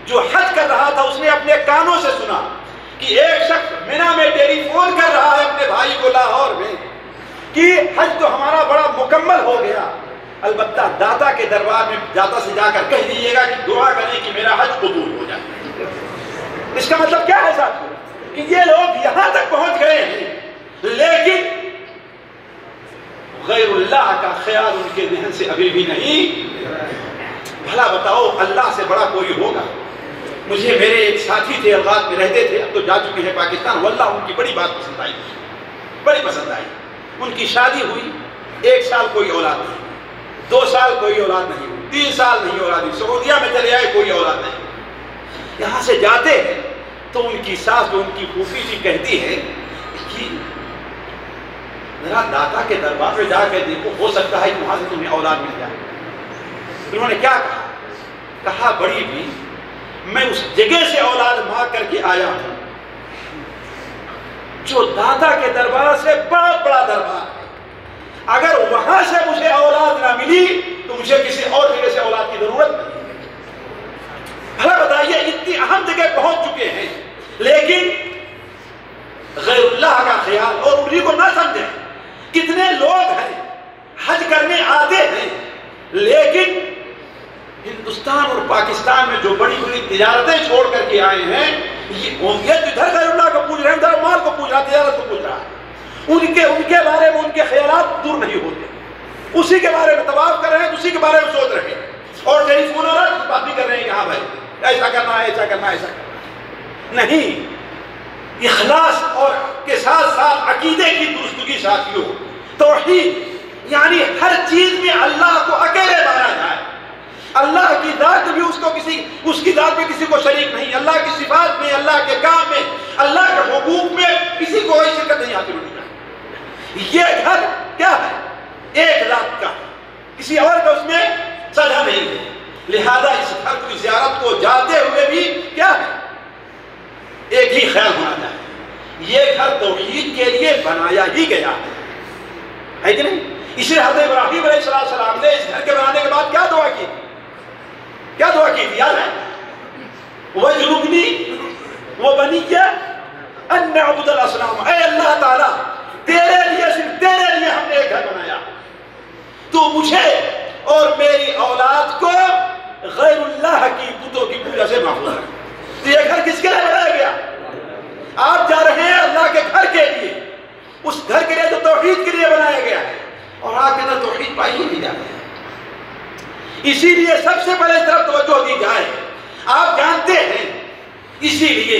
جو حج کر رہا تھا، اس نے اپنے کانوں سے سنا کہ ایک شخص مینا میں ٹیلی فون کر رہا ہے اپنے بھائی کو لاہور میں کہ حج تو ہمارا بڑا مکمل ہو گیا، البتہ داتا کے دربار میں داتا سے جا کر کہہ دیجیے گا کہ دعا کریں کہ میرا حج قبول ہو جائے۔ اس کا مطلب کیا ہے ساتھیو؟ کہ یہ لوگ یہاں تک پہنچ گئے ہیں، لیکن غیر اللہ کا خیال ان کے ذہن سے ابھی بھی نہیں۔ بھلا بتاؤ اللہ سے بڑا کوئی ہوگا؟ مجھے میرے ایک ساتھی تھے، افغان میں رہتے تھے، اب تو جا چکے ہیں پاکستان، واللہ ان کی بڑی بات پسند آئی، بڑی پسند آئی۔ ان کی شادی ہوئی، 1 سال کوئی اولاد نہیں، 2 سال کوئی اولاد نہیں ہوئی، 3 سال نہیں اولاد ہوئی، سعودیہ میں چلے آئے کوئی اولاد نہیں۔ یہاں سے جاتے ہیں تو ان کی ساس جو ان کی پھوپھی جی کہتی ہے کہ میرا داتا کے دربار میں جا کے دیکھو، ہو سکتا ہے کہ وہاں سے تمہیں اولاد مل جائے۔ انہوں نے کیا کہا؟ کہا بڑی بھی میں اس جگہ سے اولاد مانگ کر کے آیا ہوں جو داتا کے دربار سے بہت بڑا دربار ہے، اگر وہاں سے مجھے اولاد نہ ملی تو مجھے کسی اور جگہ سے اولاد کی ضرورت نہیں۔ بھلا بتائیے اتنی اہم جگہ پہنچ چکے ہیں، لیکن غیر اللہ کا خیال، اور انہیں کو نہ سمجھیں۔ کتنے لوگ ہیں حج کرنے آتے ہیں، لیکن ہندوستان اور پاکستان میں جو بڑی بڑی تجارتیں چھوڑ کر کے آئے ہیں، یہ ادھر غیر اللہ کو پوچھ رہے ہیں، ادھر مال کو پوچھ رہا ہے، تجارت کو پوچھ رہا ہے، ان کے بارے میں ان کے خیالات دور نہیں ہوتے، اسی کے بارے میں طواف کر رہے ہیں، اسی کے بارے میں سوچ رہے ہیں، اور ٹیلی فون ہو رہا ہے بات بھی کر رہے ہیں کہ ہاں بھائی ایسا کرنا ہے، ایسا کرنا ہے، ایسا کرنا نہیں۔ اخلاص اور کے ساتھ ساتھ عقیدے کی درستگی ساتھیوں، توحید یعنی ہر چیز میں اللہ کو اکیلے مانا جائے، اللہ کی ذات بھی اس کی ذات میں کسی کو شریک نہیں، اللہ کی صفات میں، اللہ کے کام میں، اللہ کے حقوق میں کسی کو کوئی شرکت نہیں حاصل ہونی چاہیے۔ یہ گھر کیا ہے؟ ایک ذات کا، کسی اور کا اس میں سجا نہیں ہے، لہذا اس گھر کی زیارت کو جاتے ہوئے بھی کیا ہے؟ ایک ہی خیال ہونا چاہیے، یہ گھر توحید کے لیے بنایا ہی گیا ہے کہ نہیں؟ اسی حضرت ابراہیم علیہ السلام نے اس گھر کے بنانے کے بعد کیا دعا کی؟ کیا دعا کی تھی یاد ہے؟ وَجْنُبْنِي وَبَنِيَّ أَن نَعْبُدَ الْأَصْنَامَ، اے اللہ تعالیٰ تیرے لیے، صرف تیرے لیے ہم نے ایک گھر بنایا، تو مجھے اور میری اولاد کو غیر اللہ کی بتوں کی پوجا سے محفوظ رکھ۔ تو یہ گھر کس کے لیے بنایا گیا؟ آپ جا رہے ہیں اللہ کے گھر کے لیے، اس گھر کے لیے تو توحید کے لیے بنایا گیا ہے، اور آپ کے اندر توحید پائی ہی نہیں جاتی ہے۔ اسی لیے سب سے پہلے اس طرف توجہ دی جائے۔ آپ جانتے ہیں اسی لیے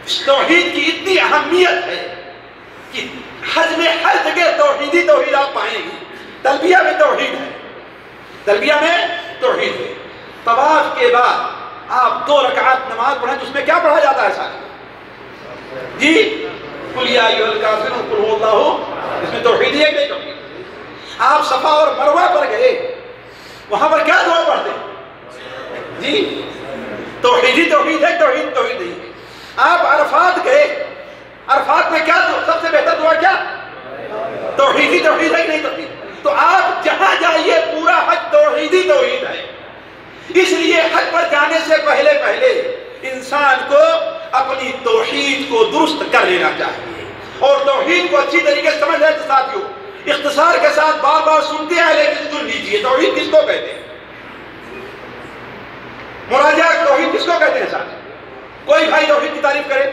اس توحید کی اتنی اہمیت ہے کہ حج میں ہر جگہ توحید آپ پائیں گے۔ تلبیہ میں توحید ہے، تلبیہ میں توحید ہے۔ طواف کے بعد آپ 2 رکعت نماز پڑھیں تو اس میں کیا پڑھا جاتا ہے ساتھ؟ جی قل یا ایھا الکافرون قل هو اللہ، اس میں توحید ہے کہ نہیں توحید؟ آپ صفا اور مروہ پر گئے، وہاں پر کیا دعا پڑھتے ہیں؟ جی توحید ہے، توحید نہیں ہے۔ آپ عرفات گئے، عرفات میں کیا سب سے بہتر دعا کیا؟ توحید ہے کہ نہیں توحید؟ تو آپ جہاں جائیے پورا حج توحید ہے۔ اس لیے حج پر جانے سے پہلے انسان کو اپنی توحید کو درست کر لینا چاہیے، اور توحید کو اچھی طریقے سے سمجھ لیتے ساتھیوں۔ اختصار کے ساتھ بار بار سنتے ہیں لیکن سن لیجیے، توحید کس کو کہتے ہیں؟ مراجعہ توحید کس کو کہتے ہیں ساتھ؟ کوئی بھائی توحید کی تعریف کرے؟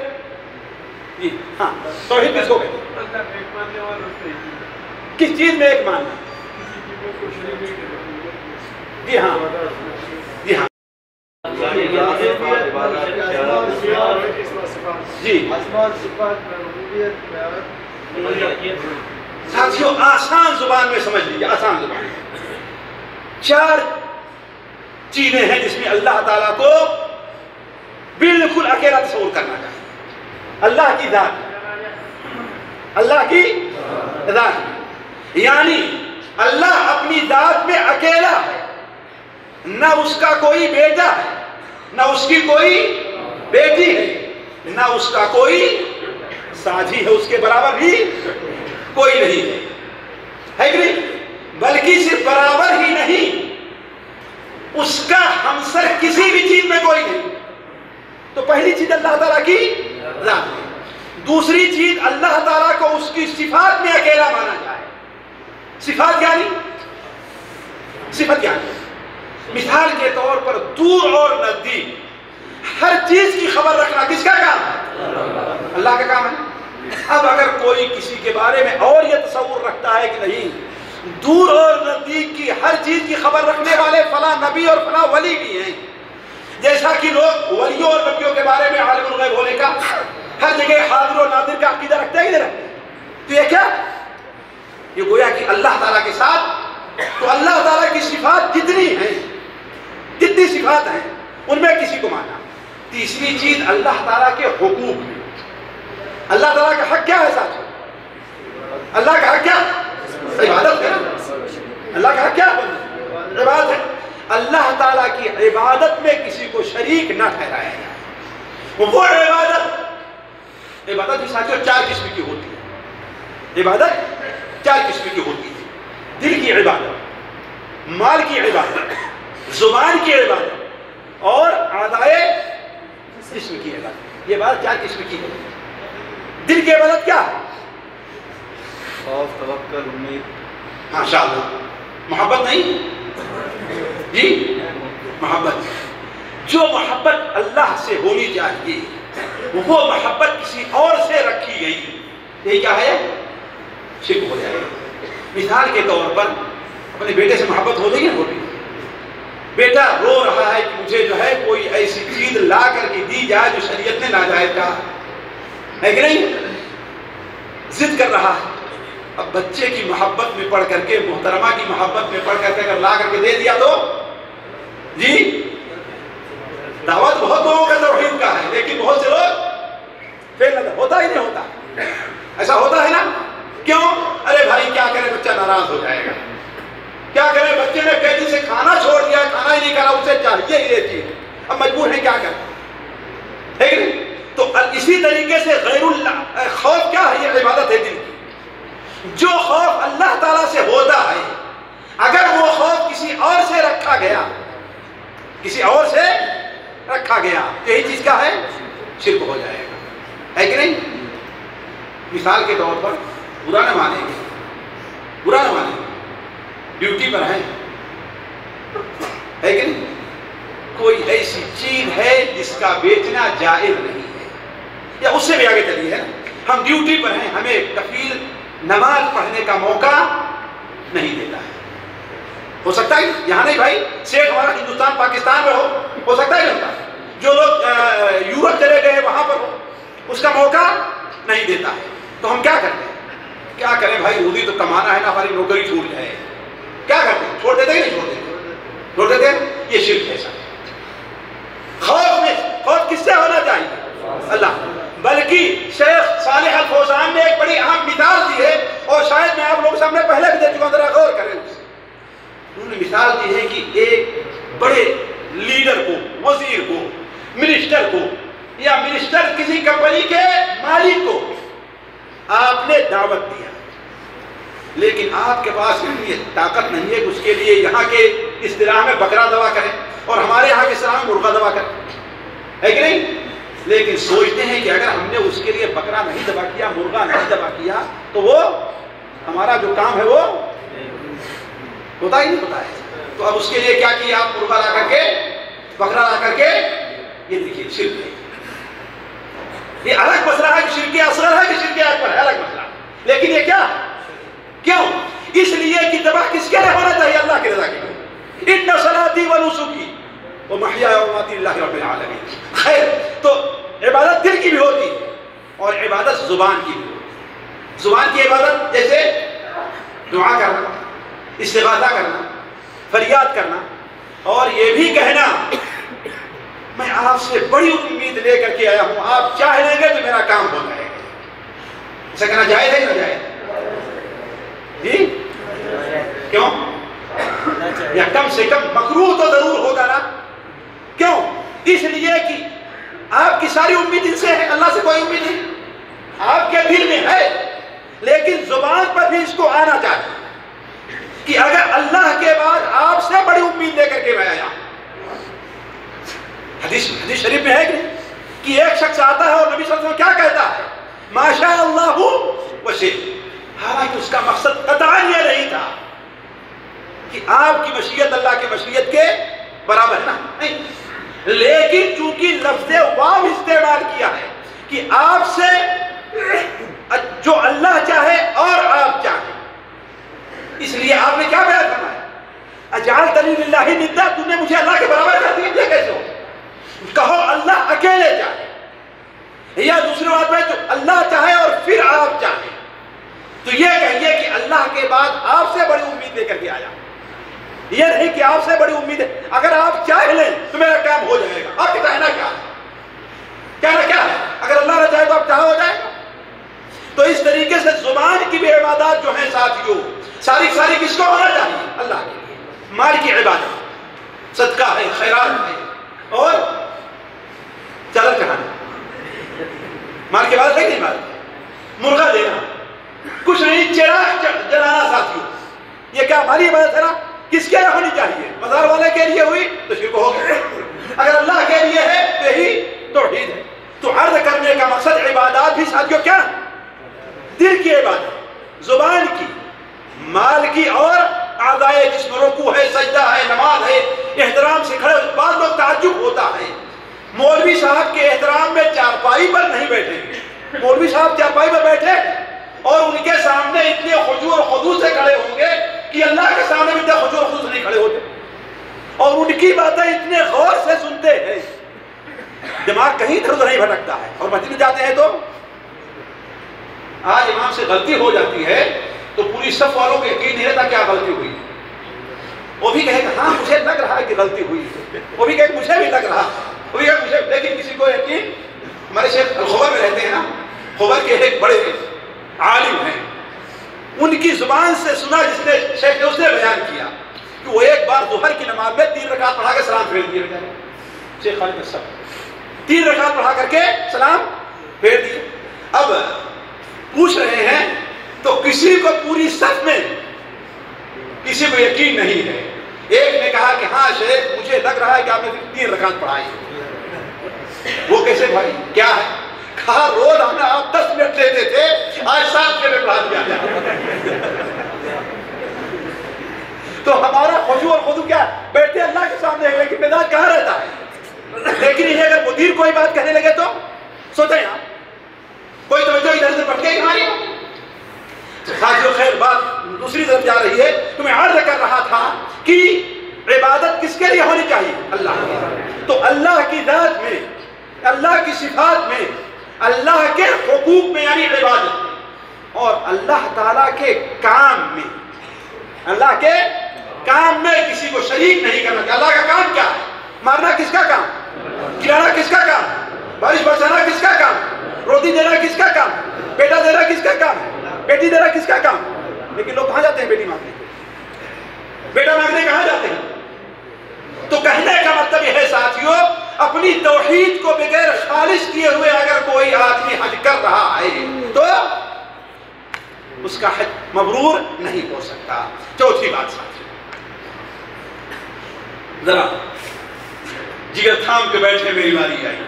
جی ہاں توحید کس کو کہتے ہیں؟ کس چیز میں ایک ماننا؟ جی ہاں جی ہاں جی ساتھیوں آسان زبان میں سمجھ لیجیے، آسان زبان میں 4 چیزیں ہیں جس میں اللہ تعالیٰ کو بالکل اکیلا تصور کرنا چاہیے۔ اللہ کی ذات، اللہ کی ذات، یعنی اللہ اپنی ذات میں اکیلا ہے، نہ اس کا کوئی بیٹا ہے، نہ اس کی کوئی بیٹی ہے، نہ اس کا کوئی ساتھی ہے، اس کے برابر بھی کوئی نہیں ہے کہ نہیں؟ بلکہ صرف برابر ہی نہیں، اس کا ہمسر کسی بھی چیز میں کوئی نہیں۔ تو پہلی چیز اللہ تعالیٰ کی ذات ہے۔ دوسری چیز اللہ تعالیٰ کو اس کی صفات میں اکیلا مانا جائے۔ صفات کیا نہیں؟ صفت کیا نہیں؟ مثال کے طور پر دور اور نزدیک ہر چیز کی خبر رکھنا کس کا کام ہے؟ اللہ کا کام ہے۔ اب اگر کوئی کسی کے بارے میں اور یہ تصور رکھتا ہے کہ نہیں دور اور نزدیک کی ہر چیز کی خبر رکھنے والے فلاں نبی اور فلاں ولی بھی ہیں، جیسا کہ لوگ ولیوں اور نبیوں کے بارے میں عالم الغیب ہونے کا ہر جگہ حاضر و ناظر کا عقیدہ رکھتے ہیں کہ نہیں رکھتے؟ تو یہ کیا؟ یہ گویا کہ اللہ تعالیٰ کے ساتھ، تو اللہ تعالیٰ کی صفات جتنی ہیں، جتنی صفات ہیں ان میں کسی کو مانا۔ تیسری چیز اللہ تعالیٰ کے حقوق ہیں۔ اللہ تعالیٰ کا حق کیا ہے ساتھ؟ اللہ کا حق کیا؟ عبادت ہے۔ اللہ کا حق کیا ہے؟ عبادت ہے۔ اللہ تعالیٰ کی عبادت میں کسی کو شریک نہ ٹھہرایا جائے۔ وہ عبادت بھی ساتھیوں 4 قسم کی ہوتی ہے۔ عبادت 4 قسم کی ہوتی ہے۔ دل کی عبادت، مال کی عبادت، زبان کی عبادت اور اعضائے جسم کی عبادت۔ یہ بات 4 قسم کی ہے۔ دل کی عبادت کیا ہے؟ خوف، توکل، امید۔ ماشاءاللہ، محبت نہیں جی، محبت۔ جو محبت اللہ سے ہونی چاہیے وہ محبت کسی اور سے رکھی گئی، یہ کیا ہے؟ شرک ہو جائے گا۔ مثال کے طور پر اپنے بیٹے سے محبت ہو رہی ہے، بیٹا رو رہا ہے کہ مجھے جو ہے کوئی ایسی چیز لا کر کے دی جائے جو شریعت نے ناجائز کہا ہے کہ نہیں، ضد کر رہا ہے۔ اب بچے کی محبت میں پڑھ کر کے، محترمہ کی محبت میں پڑھ کر کے اگر لا کر کے دے دیا تو جی، دعوت بہت لوگوں کا توحید کا ہے لیکن بہت سے لوگ فیل نظر ہوتا ہی نہیں ہوتا۔ ایسا ہوتا ہے نا؟ کیوں؟ ارے بھائی کیا کرے، بچہ ناراض ہو جائے گا، کیا کرے، بچے نے کئی دن سے کھانا چھوڑ دیا، کھانا ہی نہیں کھا رہا، اسے چاہیے ہی یہ چیز، اب مجبور ہے، کیا کرے، ہے کہ نہیں؟ تو اسی طریقے سے غیر اللہ خوف کیا ہے؟ یہ عبادت ہے دل کی۔ جو خوف اللہ تعالیٰ سے ہوتا ہے، اگر وہ خوف کسی اور سے رکھا گیا، کسی اور سے رکھا گیا، تو یہی چیز کیا ہے؟ شرک ہو جائے گا، ہے کہ نہیں؟ مثال کے طور پر برا نہ مانیں گے، برا نہ مانیں گے، ڈیوٹی پر ہیں، ہے کہ نہیں؟ کوئی ایسی چیز ہے جس کا بیچنا جائز نہیں ہے، یا اس سے بھی آگے چلیے ہے، ہم ڈیوٹی پر ہیں، ہمیں کفیل نماز پڑھنے کا موقع نہیں دیتا ہے۔ ہو سکتا ہے یہاں نہیں بھائی، سیٹ ہمارا ہندوستان پاکستان میں ہو سکتا ہے نہیں ہوتا، جو لوگ یورپ چلے گئے وہاں پر ہو، اس کا موقع نہیں دیتا ہے، تو ہم کیا کرتے ہیں؟ کیا کریں بھائی، روزی تو کمانا ہے نا، ہماری نوکری چھوٹ جائے، کیا کرتے ہیں؟ چھوڑ دیتے کہ نہیں چھوڑ دیتے؟ چھوڑ دیتے ہیں۔ یہ شرک ہے سب۔ خوف کس سے ہونا چاہیے؟ اللہ۔ بلکہ شیخ صالح الفوزان نے ایک بڑی اہم مثال دی ہے، اور شاید میں آپ لوگوں کے سامنے پہلے بھی دے چکا ہوں، ذرا غور کریں اس سے۔ انہوں نے مثال دی ہے کہ ایک بڑے لیڈر کو، وزیر کو، منسٹر کو، یا منسٹر کسی کمپنی کے مالک کو آپ نے دعوت دیا، لیکن آپ کے پاس اتنی طاقت نہیں ہے کہ اس کے لیے یہاں کے اصطلاح میں بکرا ذبح کریں، اور ہمارے یہاں کے اصطلاح میں مرغا ذبح کریں، ہے کہ نہیں؟ لیکن سوچتے ہیں کہ اگر ہم نے اس کے لیے بکرا نہیں ذبح کیا، مرغا نہیں ذبح کیا، تو وہ ہمارا جو کام ہے وہ ہوتا ہی نہیں ہوتا ہے۔ تو اب اس کے لیے کیا کیا؟ آپ مرغا لا کر کے، بکرا لا کر کے، یہ دیکھیے شرک ہے۔ یہ الگ مسئلہ ہے کہ شرک اصغر ہے کہ شرک اکبر ہے، الگ مسئلہ، لیکن یہ کیا ہے؟ کیوں؟ اس لیے کہ ذبح کس کے لیے ہونا چاہیے؟ اللہ کی رضا کے لیے۔ ان صلاتی و نسکی ومحیایا ومماتی للہ رب العالمین۔ خیر، تو عبادت دل کی بھی ہوتی ہے اور عبادت زبان کی بھی ہوتی ہے۔ زبان کی عبادت جیسے دعا کرنا، استغاثہ کرنا، فریاد کرنا، اور یہ بھی کہنا میں آپ سے بڑی امید لے کر کے آیا ہوں، آپ چاہ لیں گے تو میرا کام ہو جائے گا۔ ایسا کہنا جائز ہے نہ جائز؟ جی کیوں؟ یا کم سے کم مکروہ تو ضرور ہوگا نا؟ کیوں؟ اس لیے کہ آپ کی ساری امید ان سے ہے، اللہ سے کوئی امید نہیں، آپ کے دل میں ہے، لیکن زبان پر بھی اس کو آنا چاہیے کہ اگر اللہ کے بعد آپ سے بڑی امید لے کر کے میں آیا۔ حدیث شریف میں ہے کہ ایک شخص آتا ہے اور نبی صلی اللہ علیہ وسلم کیا کہتا ہے؟ ما شاء اللہ وشئت، حالانکہ اس کا مقصد قطعاً یہ نہیں تھا کہ آپ کی مشیت اللہ کی مشیت کے برابر نہ نہیں، لیکن چونکہ لفظ واو استعمال کیا ہے کہ آپ سے جو اللہ چاہے اور آپ چاہیں، اس لیے آپ نے کیا بیان فرمایا؟ اجعلتنی للہ ندا، تم نے مجھے اللہ کے برابر کر دیا، یہ کیسے ہو؟ کہو اللہ اکیلے چاہے، یا دوسری بات میں جو اللہ چاہے اور پھر آپ چاہیں، تو یہ کہیے کہ اللہ کے بعد آپ سے بڑی امید لے کر کے آیا، یہ نہیں کہ آپ سے بڑی امید ہے اگر آپ چاہ لیں تو میرا کام ہو جائے گا۔ آپ کا کہنا کیا ہے؟ کہنا کیا ہے؟ اگر اللہ نہ چاہے تو آپ چاہو ہو جائے گا۔ تو اس طریقے سے زبان کی بھی عبادات جو ہیں ساتھیوں، ساری کس کو ہونا چاہیے؟ اللہ کے لیے۔ مال کی عبادت صدقہ ہے، خیرات ہے، اور چادر چڑھانا، مال کی عبادت ہے کہ نہیں؟ عبادت مرغا دینا، کچھ نہیں، چراغ جلانا ساتھیوں، یہ کیا ہماری عبادت ہے نا؟ کس کے لیے ہونی چاہیے؟ مزار والے کے لیے ہوئی تو شرک ہو گیا، اگر اللہ کے لیے ہے تو یہی توحید ہے۔ تو عرض کرنے کا مقصد عبادات بھی ساتھیوں کیا؟ دل کی عبادت، زبان کی، مال کی، اور اعضائے جسم، رکوع ہے، سجدہ ہے، نماز ہے، احترام سے کھڑے۔ بعض لوگ تعجب ہوتا ہے مولوی صاحب کے احترام میں چارپائی پر نہیں بیٹھیں گے، مولوی صاحب چارپائی پر بیٹھے اور ان کے سامنے اتنے خضوع اور خضوع سے کھڑے ہوں گے کہ اللہ کے سامنے بھی اتنے خضوع اور خضوع سے نہیں کھڑے ہوتے، اور ان کی باتیں اتنے غور سے سنتے ہیں، دماغ کہیں ادھر ادھر نہیں بھٹکتا ہے۔ اور مسجد میں جاتے ہیں تو آج امام سے غلطی ہو جاتی ہے تو پوری صف والوں کو یقین نہیں رہتا کیا غلطی ہوئی، وہ بھی کہے کہ ہاں مجھے لگ رہا ہے کہ غلطی ہوئی، وہ بھی کہے کہ مجھے بھی لگ رہا، وہ بھی کہے مجھے، لیکن کسی کو یقین۔ ہمارے شیخ الخبر میں رہتے ہیں نا، خبر کے ایک بڑے عالم ہیں، ان کی زبان سے سنا جس نے شیخ نے، اس نے بیان کیا کہ وہ ایک بار ظہر کی نماز میں 3 رکعت پڑھا کے سلام پھیر دیے، شیخ خالد صاحب 3 رکعت پڑھا کر کے سلام پھیر دیے۔ اب پوچھ رہے ہیں تو کسی کو پوری صف میں کسی کو یقین نہیں ہے، ایک نے کہا کہ ہاں شیخ مجھے لگ رہا ہے کہ آپ نے 3 رکعت پڑھائی۔ وہ کیسے بھائی کیا ہے؟ کہا روز ہمیں آپ 10 منٹ لیتے تھے، آج 7 منٹ پڑھا دیا۔ تو ہمارا خضوع اور خضوع کیا ہے؟ بیٹھتے اللہ کے سامنے ہے لیکن مزاج کہاں رہتا ہے؟ لیکن یہ اگر مدیر کوئی بات کہنے لگے تو سوچیں آپ کوئی توجہ ادھر سے پڑھ کے ہماری ساتھیوں خیر بات دوسری طرف جا رہی ہے۔ تو میں عرض کر رہا تھا کہ عبادت کس کے لیے ہونی چاہیے؟ اللہ کی۔ تو اللہ کی ذات میں، اللہ کی صفات میں، اللہ کے حقوق میں یعنی عبادت میں، اور اللہ تعالیٰ کے کام میں، اللہ کے کام میں کسی کو شریک نہیں کرنا چاہیے۔ اللہ کا کام کیا ہے؟ مارنا کس کا کام؟ کھلانا کس کا کام؟ بارش برسانا کس کا کام؟ روٹی دینا کس کا کام؟ بیٹا دینا کس کا کام؟ بیٹی دینا کس کا کام؟ لیکن لوگ کہاں جاتے ہیں بیٹی مانگنے؟ بیٹا مانگنے کہاں جاتے ہیں؟ تو کہنے کا مطلب یہ ہے ساتھیوں، اپنی توحید کو بغیر خالص کیے ہوئے اگر کوئی آدمی حج کر رہا ہے تو اس کا حج مبرور نہیں ہو سکتا۔ چوتھی بات ساتھیوں، ذرا جگر تھام کے بیٹھے، میری باری آئی۔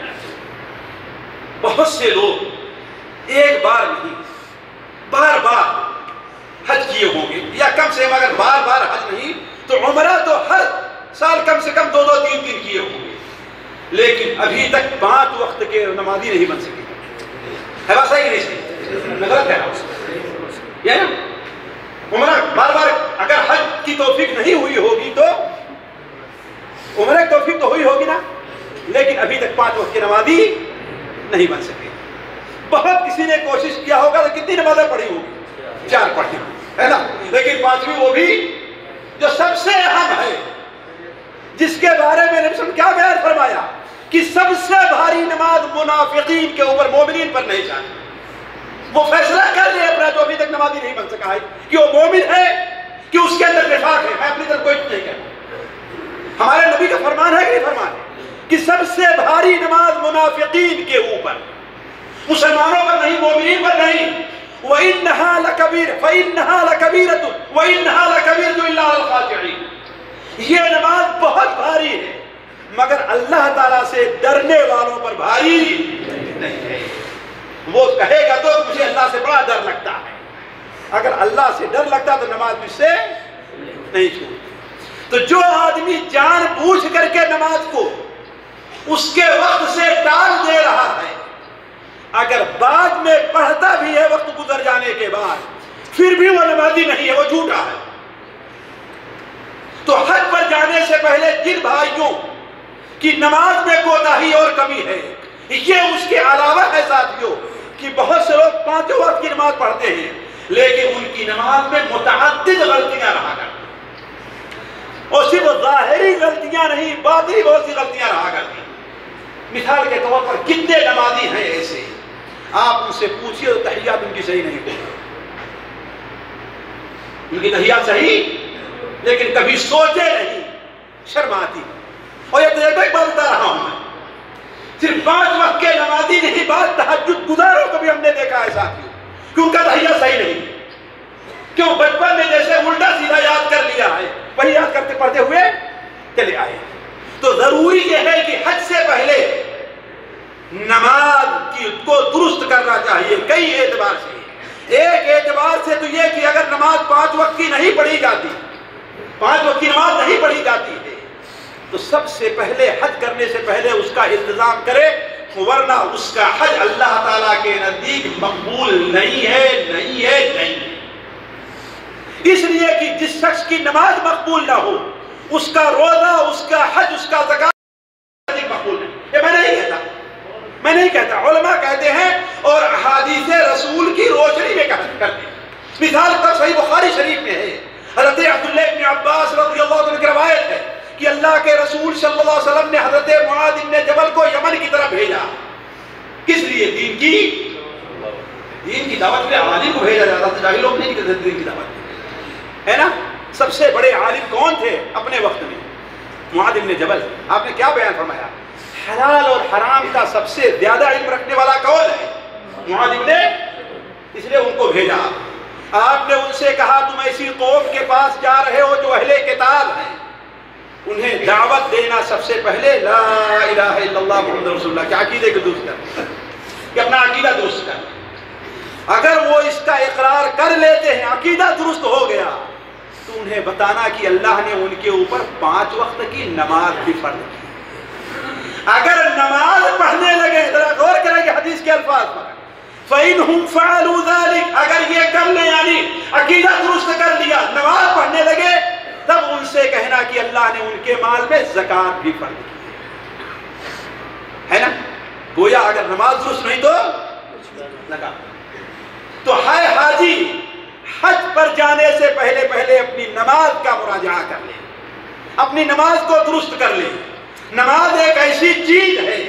بہت سے لوگ ایک بار نہیں بار بار حج کیے ہوں گے، یا کم سے کم اگر بار بار حج نہیں تو عمرہ تو ہر سال کم سے کم 2-2 3-3 کیے ہوں گے، لیکن ابھی تک 5 وقت کے نمازی نہیں بن سکے۔ ہے بات صحیح کہ نہیں صحیح؟ میں غلط کہہ رہا ہوں یہ نا عمرہ بار بار اگر حج کی توفیق نہیں ہوئی ہوگی تو عمرہ کی توفیق تو ہوئی ہوگی نا، لیکن ابھی تک 5 وقت کی نمازی نہیں بن سکے. بہت کسی نے کوشش کیا ہوگا تو کتنی نمازیں پڑھی ہوگی؟ 4 پڑھی ہوگی ہے نا، لیکن 5ویں وہ بھی جو سب سے اہم ہے، جس کے بارے میں نبی صلی اللہ علیہ وسلم کیا بیان فرمایا کہ سب سے بھاری نماز منافقین کے اوپر، مومنین پر نہیں جائے. وہ فیصلہ کر لے اپنا جو ابھی تک نمازی نہیں بن سکا ہے کہ وہ مومن ہے کہ اس کے اندر نفاق ہے. میں اپنی طرف کوئی نہیں کہتا، ہمارے نبی کا فرمان ہے کہ نہیں فرمان ہے کہ سب سے بھاری نماز منافقین کے اوپر، مسلمانوں پر نہیں، مومنین پر نہیں. وَإِنَّهَا لَكَبِيرَةٌ فَإِنَّهَا لَكَبِيرَةٌ وَإِنَّهَا لَكَبِيرَةٌ إِلَّا عَلَى الْخَاشِعِينَ. یہ نماز بہت بھاری ہے مگر اللہ تعالیٰ سے ڈرنے والوں پر بھاری نہیں ہے. وہ کہے گا تو مجھے اللہ سے بڑا ڈر لگتا ہے. اگر اللہ سے ڈر لگتا تو نماز مجھ سے نہیں چھوڑتی. تو جو آدمی جان بوجھ کر کے نماز کو اس کے وقت سے ٹال دے رہا ہے، اگر بعد میں پڑھتا بھی ہے وقت گزر جانے کے بعد پھر بھی وہ نمازی نہیں ہے، وہ جھوٹا ہے. تو حج پر جانے سے پہلے جن بھائیوں کی نماز میں کوتاہی اور کمی ہے، یہ اس کے علاوہ ہے ساتھیوں کہ بہت سے لوگ 5 وقت کی نماز پڑھتے ہیں لیکن ان کی نماز میں متعدد غلطیاں رہا کرتی ہیں، اور صرف ظاہری غلطیاں نہیں، باطنی بہت سی غلطیاں رہا کرتی ہیں. مثال کے طور پر کتنے نمازی ہیں ایسے، آپ ان سے پوچھئے تو تحیات ان کی صحیح نہیں ہوتی، ان کی تحیات صحیح لیکن کبھی سوچے نہیں، شرم آتی. اور یہ تجربہ ایک بات بتا رہا ہوں میں، صرف 5 وقت کے نمازی نہیں، بعض تہجد گزاروں کو بھی ہم نے دیکھا ہے ساتھیوں کہ ان کا تحیہ صحیح نہیں. کیوں؟ بچپن میں جیسے الٹا سیدھا یاد کر لیا ہے، وہی یاد کرتے پڑھتے ہوئے چلے آئے. تو ضروری یہ ہے کہ حج سے پہلے نماز کو درست کرنا چاہیے کئی اعتبار سے. ایک اعتبار سے تو یہ کہ اگر نماز 5 وقت کی نہیں پڑھی جاتی، 5 وقت کی نماز نہیں پڑھی جاتی ہے تو سب سے پہلے حج کرنے سے پہلے اس کا انتظام کرے، ورنہ اس کا حج اللہ تعالیٰ کے نزدیک مقبول نہیں ہے، نہیں ہے، نہیں ہے. اس لیے کہ جس شخص کی نماز مقبول نہ ہو اس کا روزہ، اس کا حج، اس کا زکوٰۃ مقبول نہیں. یہ میں نہیں کہتا، علماء کہتے ہیں اور احادیث رسول کی روشنی میں کرتے ہیں. مثال پر صحیح بخاری شریف میں ہے، حضرت عبداللہ ابن عباس رضی اللہ عنہ کی روایت ہے کہ اللہ کے رسول صلی اللہ علیہ وسلم نے حضرت معاذ بن جبل کو یمن کی طرف بھیجا. کس لیے؟ دین کی دعوت میں عالم کو بھیجا جاتا تھا، جاہل لوگ نہیں کرتے دین کی دعوت، ہے نا. سب سے بڑے عالم کون تھے اپنے وقت میں؟ معاذ بن جبل. آپ نے کیا بیان فرمایا؟ حلال اور حرام کا سب سے زیادہ علم رکھنے والا کون ہے؟ معاذ بن. اس لیے ان کو بھیجا. آپ نے ان سے کہا تم ایسی قوم کے پاس جا رہے ہو جو اہل کتاب ہیں، انہیں دعوت دینا سب سے پہلے لا الہ الا اللہ محمد رسول اللہ کے عقیدے کو درست کر، کہ اپنا عقیدہ درست کر. اگر وہ اس کا اقرار کر لیتے ہیں، عقیدہ درست ہو گیا، تو انہیں بتانا کہ اللہ نے ان کے اوپر 5 وقت کی نماز بھی فرض کی. اگر نماز پڑھنے لگے، ذرا غور کریں کہ حدیث کے الفاظ پر، فَإِنْهُمْ فَعَلُوا ذَلِكَ، اگر یہ کر لیں یعنی عقیدہ درست کر لیا، نماز پڑھنے لگے، تب ان سے کہنا کہ اللہ نے ان کے مال میں زکوٰۃ بھی فرض کی ہے نا. گویا اگر نماز درست نہیں تو لگا. تو ہے حاجی حج پر جانے سے پہلے اپنی نماز کا مراجعہ کر لے، اپنی نماز کو درست کر لے. نماز ایک ایسی چیز ہے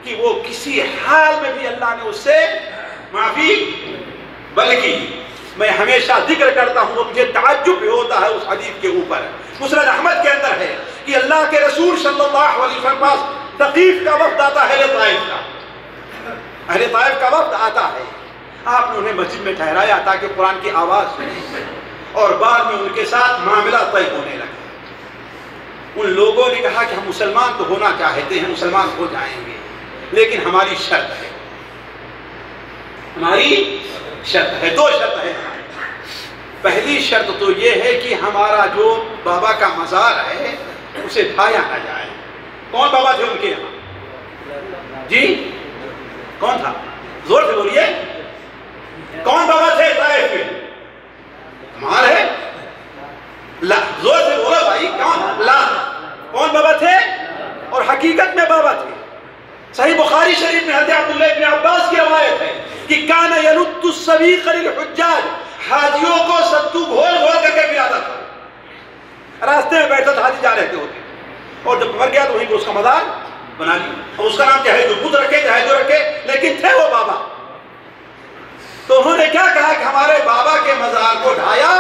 کہ وہ کسی حال میں بھی اللہ نے اس سے معافی، بلکہ میں ہمیشہ ذکر کرتا ہوں، وہ مجھے تعجب بھی ہوتا ہے اس حدیث کے اوپر. مسند احمد کے اندر ہے کہ اللہ کے رسول صلی اللہ علیہ وسلم پاس ثقیف کا وفد آتا ہے، اہل طائف کا وفد آتا ہے. آپ نے انہیں مسجد میں ٹھہرایا تاکہ قرآن کی آواز سنیں، اور بعد میں ان کے ساتھ معاملہ طے ہونے لگا. ان لوگوں نے کہا کہ ہم مسلمان تو ہونا چاہتے ہیں، مسلمان ہو جائیں گے، لیکن ہماری شرط ہے، ہماری شرط ہے. 2 شرط ہے. پہلی شرط تو یہ ہے کہ ہمارا جو بابا کا مزار ہے اسے ڈھایا نہ جائے. کون بابا تھے ان کے یہاں؟ جی کون تھا؟ زور سے بولیے، کون بابا تھے طائف میں؟ کمال ہے، لا زور سے بولو بھائی، کون؟ لا، کون بابا تھے؟ اور حقیقت میں بابا تھے۔ صحیح بخاری شریف میں حضرت عبداللہ ابن عباس کی روایت ہے کہ کان یلد السویق للحجاج، حاجیوں کو ستو گھول گھول کر کے پلاتا تھا، راستے میں بیٹھتا تھا، حاجی جا رہے ہوتے اور جب مر گیا تو وہیں کو اس کا مزار بنا لیا، اور اس کا نام چاہے جو بدھ رکھے چاہے جو رکھے، لیکن تھے وہ بابا۔ تو انہوں نے کیا کہا کہ ہمارے بابا کے مزار کو ڈھایا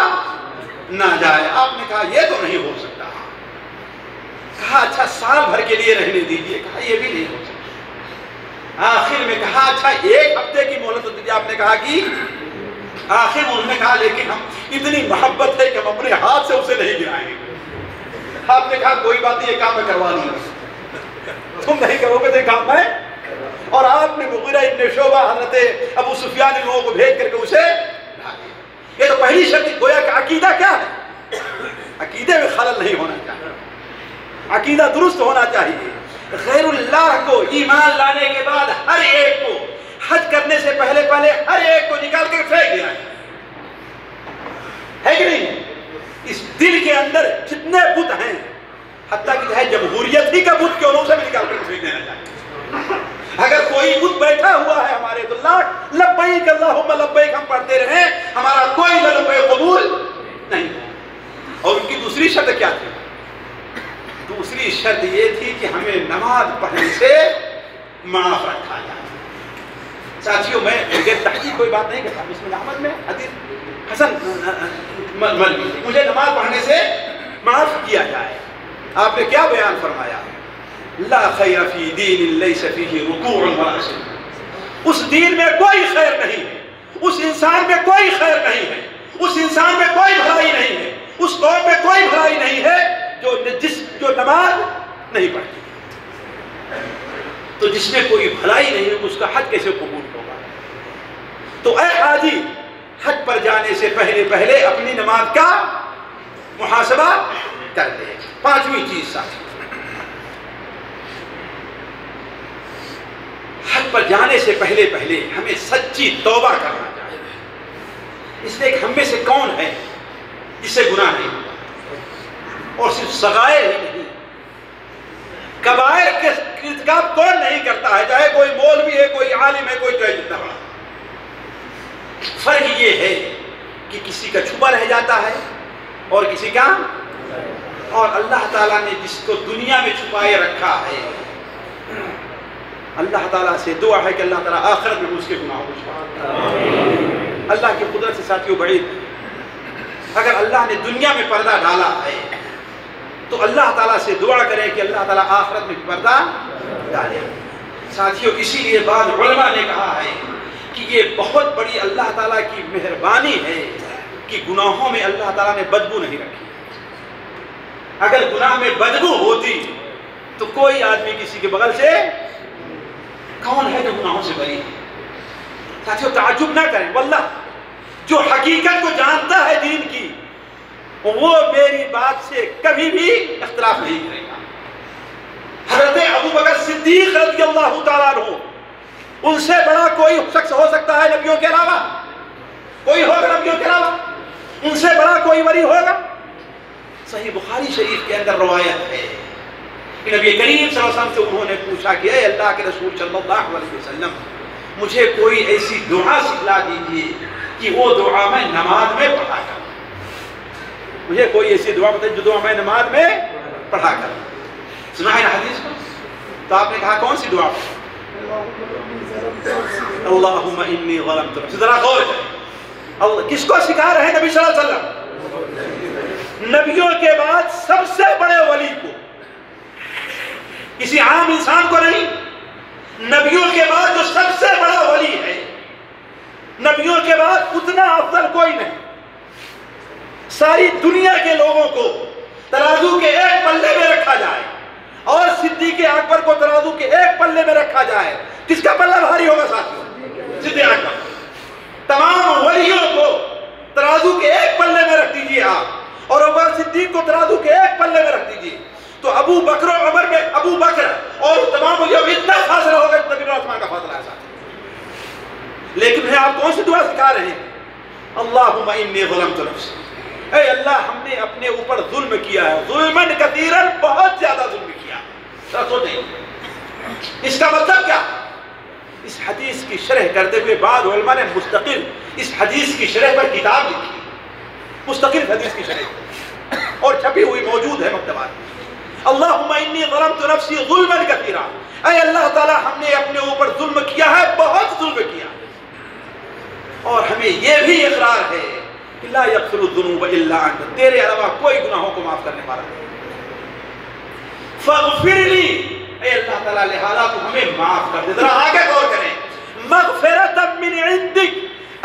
نہ جائے۔ آپ نے کہا یہ تو نہیں ہو سکتا۔ کہا اچھا سال بھر کے لیے رہنے دیجئے، کہا یہ بھی نہیں ہو سکتا۔ آخر میں کہا اچھا ایک ہفتے کی مہلت دیجئے، آپ نے کہا کہ آخر انہوں نے کہا لیکن ہم اتنی محبت ہے کہ ہم اپنے ہاتھ سے اسے نہیں گرائیں گے۔ آپ نے کہا کوئی بات نہیں، یہ کام میں کروا لوں گا، تم نہیں کرو گے تو یہ کام میں۔ اور آپ نے مغیرہ ابن شعبہ حضرت ابو سفیان ان لوگوں کو بھیج کر کے اسے ڈھا دیا۔ یہ تو پہلی شرط گویا کہ عقیدہ کیا ہے؟ عقیدے میں خلل نہیں ہونا چاہیے، عقیدہ درست ہونا چاہیے۔ غیر اللہ کو ایمان لانے کے بعد ہر ایک کو حج کرنے سے پہلے ہر ایک کو نکال کے پھینک دینا ہے کہ نہیں؟ اس دل کے اندر جتنے بت ہیں، حتیٰ کہ چاہے جمہوریت ہی کا بت کیوں نہ اسے بھی نکال کر پھینک دینا چاہیے۔ اگر کوئی بت بیٹھا ہوا ہے ہمارے تو لبیک اللہم لبیک ہم پڑھتے رہیں، ہمارا کوئی لبیک قبول نہیں۔ اور ان کی دوسری شرط کیا تھی؟ دوسری شرط یہ تھی کہ ہمیں نماز پڑھنے سے معاف رکھا جائے۔ ساتھیوں میں تحقیق کوئی بات نہیں کرتا، بسم اللہ احمد میں حدیث حسن مروی، مجھے نماز پڑھنے سے معاف کیا جائے۔ آپ نے کیا بیان فرمایا؟ لا خیر فی دین لیس فیہ رکوع ولا سجود، اس دین میں کوئی خیر نہیں ہے، اس انسان میں کوئی خیر نہیں ہے، اس انسان میں کوئی بھلائی نہیں ہے، اس قوم میں کوئی بھلائی نہیں ہے جو نماز نہیں پڑھتی۔ تو جس میں کوئی بھلائی نہیں ہے اس کا حج کیسے قبول ہوگا؟ تو اے حاجی، حج پر جانے سے پہلے اپنی نماز کا محاسبہ کر لے۔ پانچویں چیز ساتھی، حج پر جانے سے پہلے ہمیں سچی توبہ کرنا چاہیے۔ اس لیے کہ ہم میں سے کون ہے جس سے گناہ نہیں ہوتا؟ اور صرف صغائر ہی نہیں، کبائر کے ارتکاب کون نہیں کرتا ہے؟ چاہے کوئی مولوی ہے، کوئی عالم ہے، کوئی چاہے جتنا بڑا۔ فرق یہ ہے کہ کسی کا چھپا رہ جاتا ہے اور کسی کا، اور اللہ تعالیٰ نے جس کو دنیا میں چھپائے رکھا ہے، اللہ تعالیٰ سے دعا ہے کہ اللہ تعالیٰ آخرت میں اس کے گناہوں کو چھپائے۔ اللہ کی قدرت سے ساتھیوں بعید، اگر اللہ نے دنیا میں پردہ ڈالا ہے تو اللہ تعالیٰ سے دعا کریں کہ اللہ تعالیٰ آخرت میں پردہ ڈالے۔ ساتھیوں اسی لیے بعض علماء نے کہا ہے کہ یہ بہت بڑی اللہ تعالیٰ کی مہربانی ہے کہ گناہوں میں اللہ تعالیٰ نے بدبو نہیں رکھی۔ اگر گناہ میں بدبو ہوتی تو کوئی آدمی کسی کے بغل سے، کون ہے جو گناہوں سے بری ہے؟ ساتھیوں تعجب نہ کریں، واللہ جو حقیقت کو جانتا ہے دین کی، وہ میری بات سے کبھی بھی اختلاف نہیں کرے گا۔ حضرت ابو بکر صدیق رضی اللہ تعالیٰ عنہ، ان سے بڑا کوئی شخص ہو سکتا ہے نبیوں کے علاوہ؟ کوئی ہوگا نبیوں کے علاوہ؟ ان سے بڑا کوئی ولی ہوگا؟ صحیح بخاری شریف کے اندر روایت ہے کہ نبی کریم صلی اللہ علیہ وسلم سے انہوں نے پوچھا کہ اے اللہ کے رسول صلی اللہ علیہ وسلم، مجھے کوئی ایسی دعا سکھلا دیجیے کہ وہ دعا میں نماز میں پڑھا کروں۔ مجھے کوئی ایسی دعا بتائیے جو دعا میں نماز میں پڑھا کروں۔ سنا ہے نا حدیث کو؟ تو آپ نے کہا کون سی دعا؟ اللہم انی ظلمت نفسی۔ ذرا غور کریں، کس کو سکھا رہے ہیں نبی صلی اللہ علیہ وسلم؟ نبیوں کے بعد سب سے بڑے ولی کو، کسی عام انسان کو نہیں، نبیوں کے بعد جو سب سے بڑا ولی ہے، نبیوں کے بعد اتنا افضل کوئی نہیں۔ ساری دنیا کے لوگوں کو ترازو کے ایک پلے میں رکھا جائے اور صدیق اکبر کو ترازو کے ایک پلے میں رکھا جائے، کس کا پلہ بھاری ہوگا ساتھیوں؟ صدیق اکبر۔ تمام ولیوں کو ترازو کے ایک پلے میں رکھ دیجئے آپ، اور ابو بکر صدیق کو ترازو کے ایک پلے میں رکھ دیجئے، تو ابو بکر و عمر میں ابو بکر اور تمام ولیوں میں اتنا فاصلہ ہوگا جتنا نبی الرحمن کا فاصلہ ہے ساتھ۔ کون سی دعا سکھا رہے ہیں؟ اللہم انی ظلمت نفسی، اے اللہ ہم نے اپنے اوپر ظلم کیا ہے، ظلمن کثیرا، بہت زیادہ ظلم کیا۔ سوچیں اس کا مطلب کیا؟ اس حدیث کی شرح کرتے ہوئے بعض علماء نے مستقل اس حدیث کی شرح پر کتاب لکھی، مستقل حدیث کی شرح، اور چھپی ہوئی موجود ہے مکتبات میں۔ اللہم انی ظلمت نفسی ظلما کثیرا، اے اللہ تعالی ہم نے اپنے اوپر ظلم کیا ہے، بہت ظلم کیا، اور ہمیں یہ بھی اقرار ہے کہ لا یغفر الذنوب الا انت، تیرے علاوہ کوئی گناہوں کو معاف کرنے والا نہیں۔ فاغفر لی، اے اللہ تعالیٰ لہذا تو ہمیں معاف کر دے۔ ذرا آگے غور کریں، مغفرتا من عندک،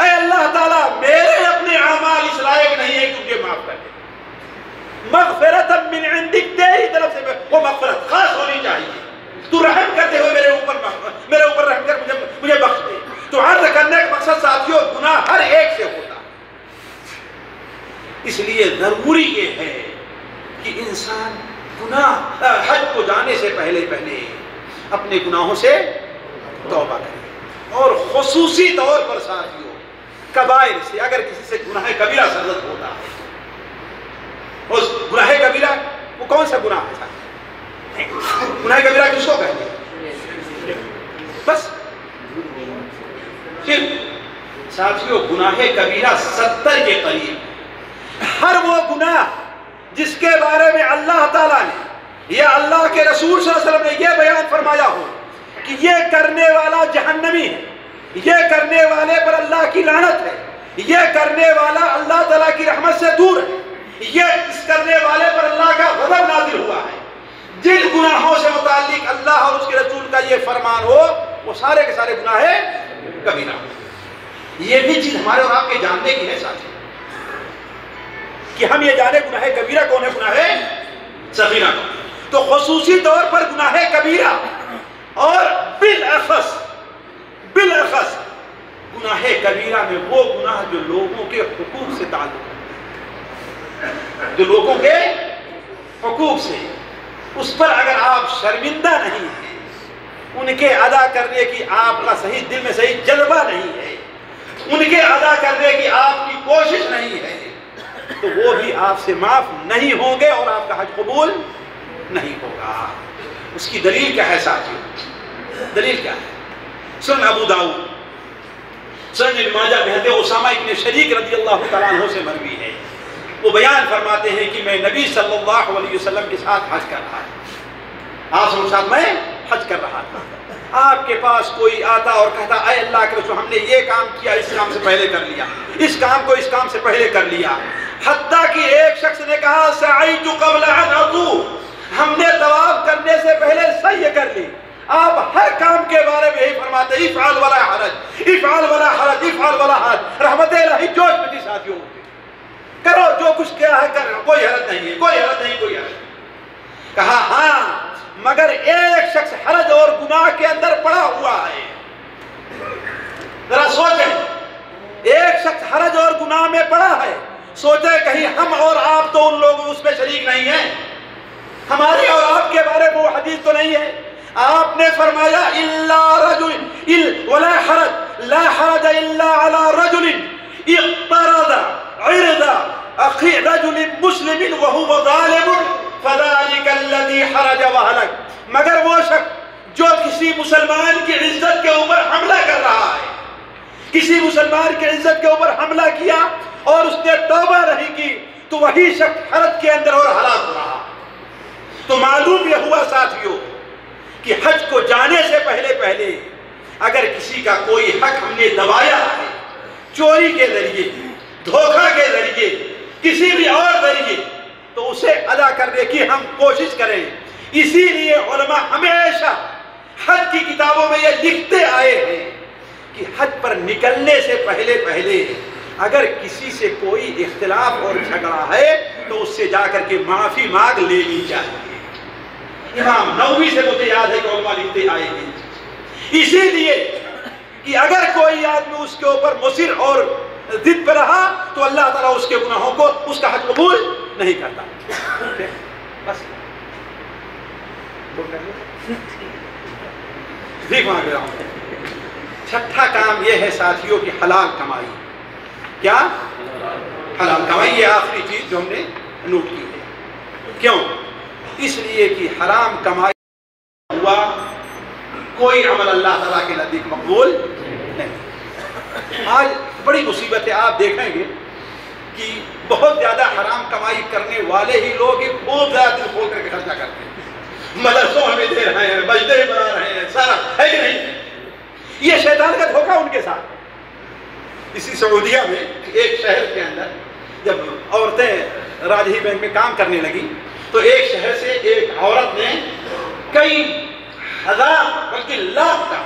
اے اللہ تعالیٰ میرے اپنے اعمال اس لائق نہیں ہے کہ مجھے معاف کر دے۔ مغفرتا من عندک، تیری طرف سے وہ مغفرت خاص ہونی چاہیے، تو رحم کرتے ہوئے میرے اوپر رحم کر مجھے بخش دے۔ تو عرض کرنے کا مقصد ساتھیوں، گناہ ہر ایک سے ہوتا، اس لیے ضروری یہ ہے کہ انسان گناہ حج کو جانے سے پہلے اپنے گناہوں سے توبہ کرے، اور خصوصی طور پر ساتھیوں کبائر سے، اگر کسی سے گناہ کبیرہ سرزد ہوتا ہے، اس گناہ کبیرہ وہ کون سا گناہ ہے ساتھیوں؟ گناہ کبیرہ کس کو کہتے ہیں؟ بس ساتھیوں گناہ کبیرہ 70 کے قریب، ہر وہ گناہ جس کے بارے میں اللہ تعالیٰ نے یا اللہ کے رسول صلی اللہ علیہ وسلم نے یہ بیان فرمایا ہو کہ یہ کرنے والا جہنمی ہے، یہ کرنے والے پر اللہ کی لعنت ہے، یہ کرنے والا اللہ تعالیٰ کی رحمت سے دور ہے، یہ اس کرنے والے پر اللہ کا غضب نازل ہوا ہے، جن گناہوں سے متعلق اللہ اور اس کے رسول کا یہ فرمان ہو وہ سارے کے سارے گناہ کبیرہ۔ یہ بھی چیز ہمارے اور آپ کے جاننے کی ہے ساتھی، کہ ہم یہ جانے گناہ کبیرہ کون ہے، گناہ صغیرہ کون ہے۔ تو خصوصی طور پر گناہ کبیرہ اور بالاخص گناہ کبیرہ میں وہ گناہ جو لوگوں کے حقوق سے تعلق ہے، جو لوگوں کے حقوق سے، اس پر اگر آپ شرمندہ نہیں ہیں، ان کے ادا کرنے کی آپ کا صحیح دل میں صحیح جذبہ نہیں ہے، ان کے ادا کرنے کی آپ کی کوشش نہیں ہے، تو وہ بھی آپ سے معاف نہیں ہوں گے اور آپ کا حج قبول نہیں ہوگا۔ اس کی دلیل کیا ہے ساتھیوں؟ دلیل کیا ہے؟ سنن ابو داؤد، سنن ابن ماجہ میں حضرت اسامہ ابن شریک رضی اللہ تعالیٰ عنہ سے مروی ہے، وہ بیان فرماتے ہیں کہ میں نبی صلی اللہ علیہ وسلم کے ساتھ حج کر رہا تھا، آپ کے ساتھ میں حج کر رہا تھا، آپ کے پاس کوئی آتا اور کہتا اے اللہ کے رسول ہم نے یہ کام کیا، اس کام سے پہلے کر لیا، اس کام کو اس کام سے پہلے کر لیا، حتیٰ کہ ایک شخص نے کہا سعیت قبل ان اطوف، ہم نے طواف کرنے سے پہلے سعی کر لی۔ آپ ہر کام کے بارے میں یہی فرماتے ہیں افعل ولا حرج، افعل ولا حرج، افعل ولا حرج، رحمت الہی جوش میں تھی ساتھیوں، کرو جو کچھ کیا ہے کر، کوئی حرج نہیں ہے، کوئی حرج نہیں، کوئی حرج۔ کہا ہاں مگر ایک شخص حرج اور گناہ کے اندر پڑا ہوا ہے، ذرا سوچیں، ایک شخص حرج اور گناہ میں پڑا ہے، سوچیں کہیں ہم اور آپ تو ان لوگ اس میں شریک نہیں ہیں، ہماری اور آپ کے بارے میں وہ حدیث تو نہیں ہے۔ آپ نے فرمایا الا رجل ولا حرج، لا حرج الا على رجل اقترض عرض اخي رجل مسلم وهو ظالم فذلك الذي حرج وهلك، مگر وہ شخص جو کسی مسلمان کی عزت کے اوپر حملہ کر رہا ہے، کسی مسلمان کی عزت کے اوپر حملہ کیا اور اس نے توبہ نہیں کی، تو وہی شخص حرج کے اندر اور ہلاک رہا۔ تو معلوم یہ ہوا ساتھیوں کہ حج کو جانے سے پہلے اگر کسی کا کوئی حق ہم نے دبایا ہے، چوری کے ذریعے، دھوکہ کے ذریعے، کسی بھی اور ذریعے، تو اسے ادا کرنے کی ہم کوشش کریں۔ اسی لیے علماء ہمیشہ حج کی کتابوں میں یہ لکھتے آئے ہیں کہ حج پر نکلنے سے پہلے اگر کسی سے کوئی اختلاف اور جھگڑا ہے تو اس سے جا کر کے معافی مانگ لینی چاہیے۔ امام نووی سے مجھے یاد ہے کہ علماء لکھتے آئے ہیں، اسی لیے کہ اگر کوئی آدمی اس کے اوپر مصر اور ضد پہ رہا تو اللہ تعالیٰ اس کے گناہوں کو، اس کا حج قبول نہیں کرتا۔ بس ٹھیک مانگ رہا ہوں۔ چھٹا کام یہ ہے ساتھیوں کی حلال کمائی. کیا؟ حلال کمائی. یہ آخری چیز جو ہم نے نوٹ کی ہے. کیوں؟ اس لیے کہ حرام کمائی ہوا کوئی عمل اللہ تعالیٰ کے نزدیک مقبول نہیں. آج بڑی مصیبت ہے. آپ دیکھیں گے کہ بہت زیادہ حرام کمائی کرنے والے ہی لوگ خوب زیادہ دل کھول کر کے خرچہ کرتے ہیں. مدرسوں ہمیں دے رہے ہیں, مسجدیں بنا رہے ہیں, سارا ہے کہ نہیں؟ یہ شیطان کا دھوکہ ان کے ساتھ. اسی سعودیہ میں ایک شہر کے اندر جب عورتیں راجہی بینک میں کام کرنے لگی تو ایک شہر سے ایک عورت نے کئی ہزار بلکہ لاکھ کا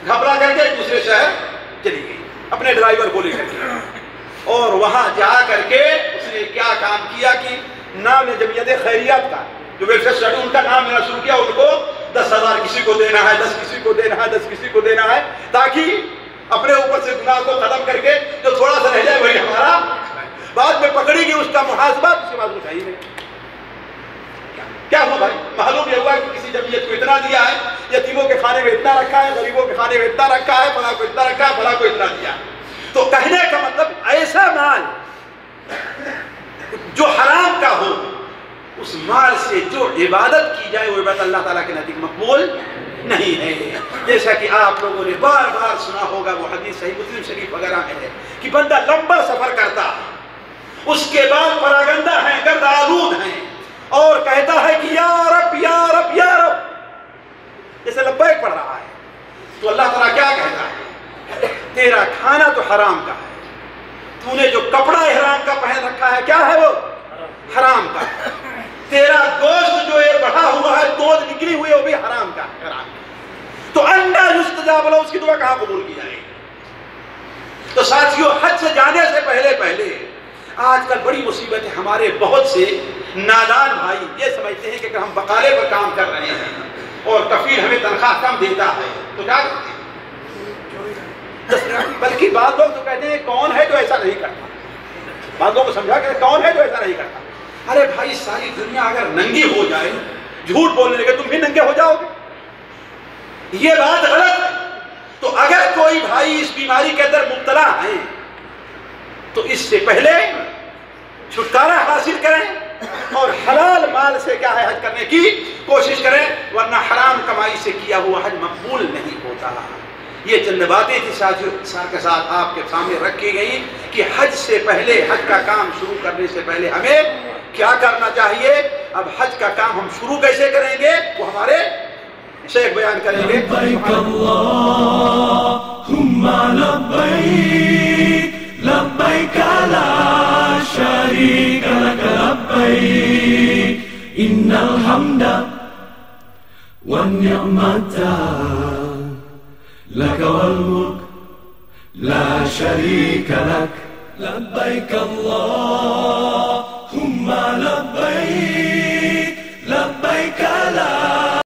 گھبرا کر کے دوسرے شہر چلی گئی اپنے ڈرائیور کو لے کر کے. اور وہاں جا کر کے اس نے کیا کام کیا کہ نام جمعیت خیریات کا جو ویلفیئر سوسائٹی ان کا نام لینا شروع کیا. ان کو 10,000 کسی کو دینا ہے, 10 کسی کو دینا ہے, 10 کسی کو دینا ہے, تاکہ اپنے اوپر سے گناہ کو ختم کر کے جو تھوڑا سا رہ جائے وہی ہمارا. بعد میں پکڑی گئی, اس کا محاسبہ اس کے بعد اٹھائی نہیں. کیا ہوا بھائی؟ معلوم یہ ہوا کہ کسی جمعیت کو اتنا دیا ہے, یتیموں کے کھانے میں اتنا رکھا ہے, غریبوں کے کھانے میں اتنا رکھا ہے, فلاں کو اتنا رکھا ہے, فلاں کو اتنا دیا. تو کہنے کا مطلب ایسا مال جو حرام کا ہو, اس مال سے جو عبادت کی جائے وہ عبادت اللہ تعالیٰ کے نزدیک مقبول نہیں ہے. جیسا کہ آپ لوگوں نے بار بار سنا ہوگا, وہ حدیث صحیح مسلم شریف وغیرہ میں ہے کہ بندہ لمبا سفر کرتا ہے, اس کے بعد پراگندہ ہیں, گرد آلود ہیں, اور کہتا ہے کہ یا رب یا رب یا رب, جیسے لبیک پڑھ رہا ہے. تو اللہ تعالیٰ کیا کہتا ہے؟ تیرا کھانا تو حرام کا ہے, تو نے جو کپڑا احرام کا پہن رکھا ہے کیا ہے وہ؟ حرام کا. تیرا گوشت جو ہے بڑھا ہوا ہے, دودھ نکلی ہوئی ہے, وہ بھی حرام کا ہے. تو انڈا یستجاب لہ, اس کی دعا کہاں قبول کی جائے؟ تو ساتھیوں, حج سے جانے سے پہلے آج کل بڑی مصیبت ہے. ہمارے بہت سے نادان بھائی یہ سمجھتے ہیں کہ اگر ہم بقالے پر کام کر رہے ہیں اور کفیل ہمیں تنخواہ کم دیتا ہے تو کیا کرتے ہیں؟ بلکہ بعض لوگ تو کہتے ہیں کون ہے جو ایسا نہیں کرتا. بعض لوگوں کو سمجھا کہ کون ہے جو ایسا نہیں کرتا. ارے بھائی, ساری دنیا اگر ننگی ہو جائے, جھوٹ بولنے لگے, تم بھی ننگے ہو جاؤ گے. یہ بات غلط ہے. تو اگر کوئی بھائی اس بیماری کے اندر مبتلا ہے تو اس سے پہلے چھٹکارا حاصل کریں اور حلال مال سے کیا ہے حج کرنے کی کوشش کریں, ورنہ حرام کمائی سے کیا ہوا حج مقبول نہیں ہوتا. یہ چند باتیں تھی ساتھ کے ساتھ آپ کے سامنے رکھی گئی کہ حج سے پہلے, حج کا کام شروع کرنے سے پہلے ہمیں کیا کرنا چاہیے. اب حج کا کام ہم شروع کیسے کریں گے وہ ہمارے شیخ بیان کریں گے. لبیک اللہم لبیک لبیک لا شریک لک لبیک ان الحمد والنعمت لك والملك لا شريك لك لبيك الله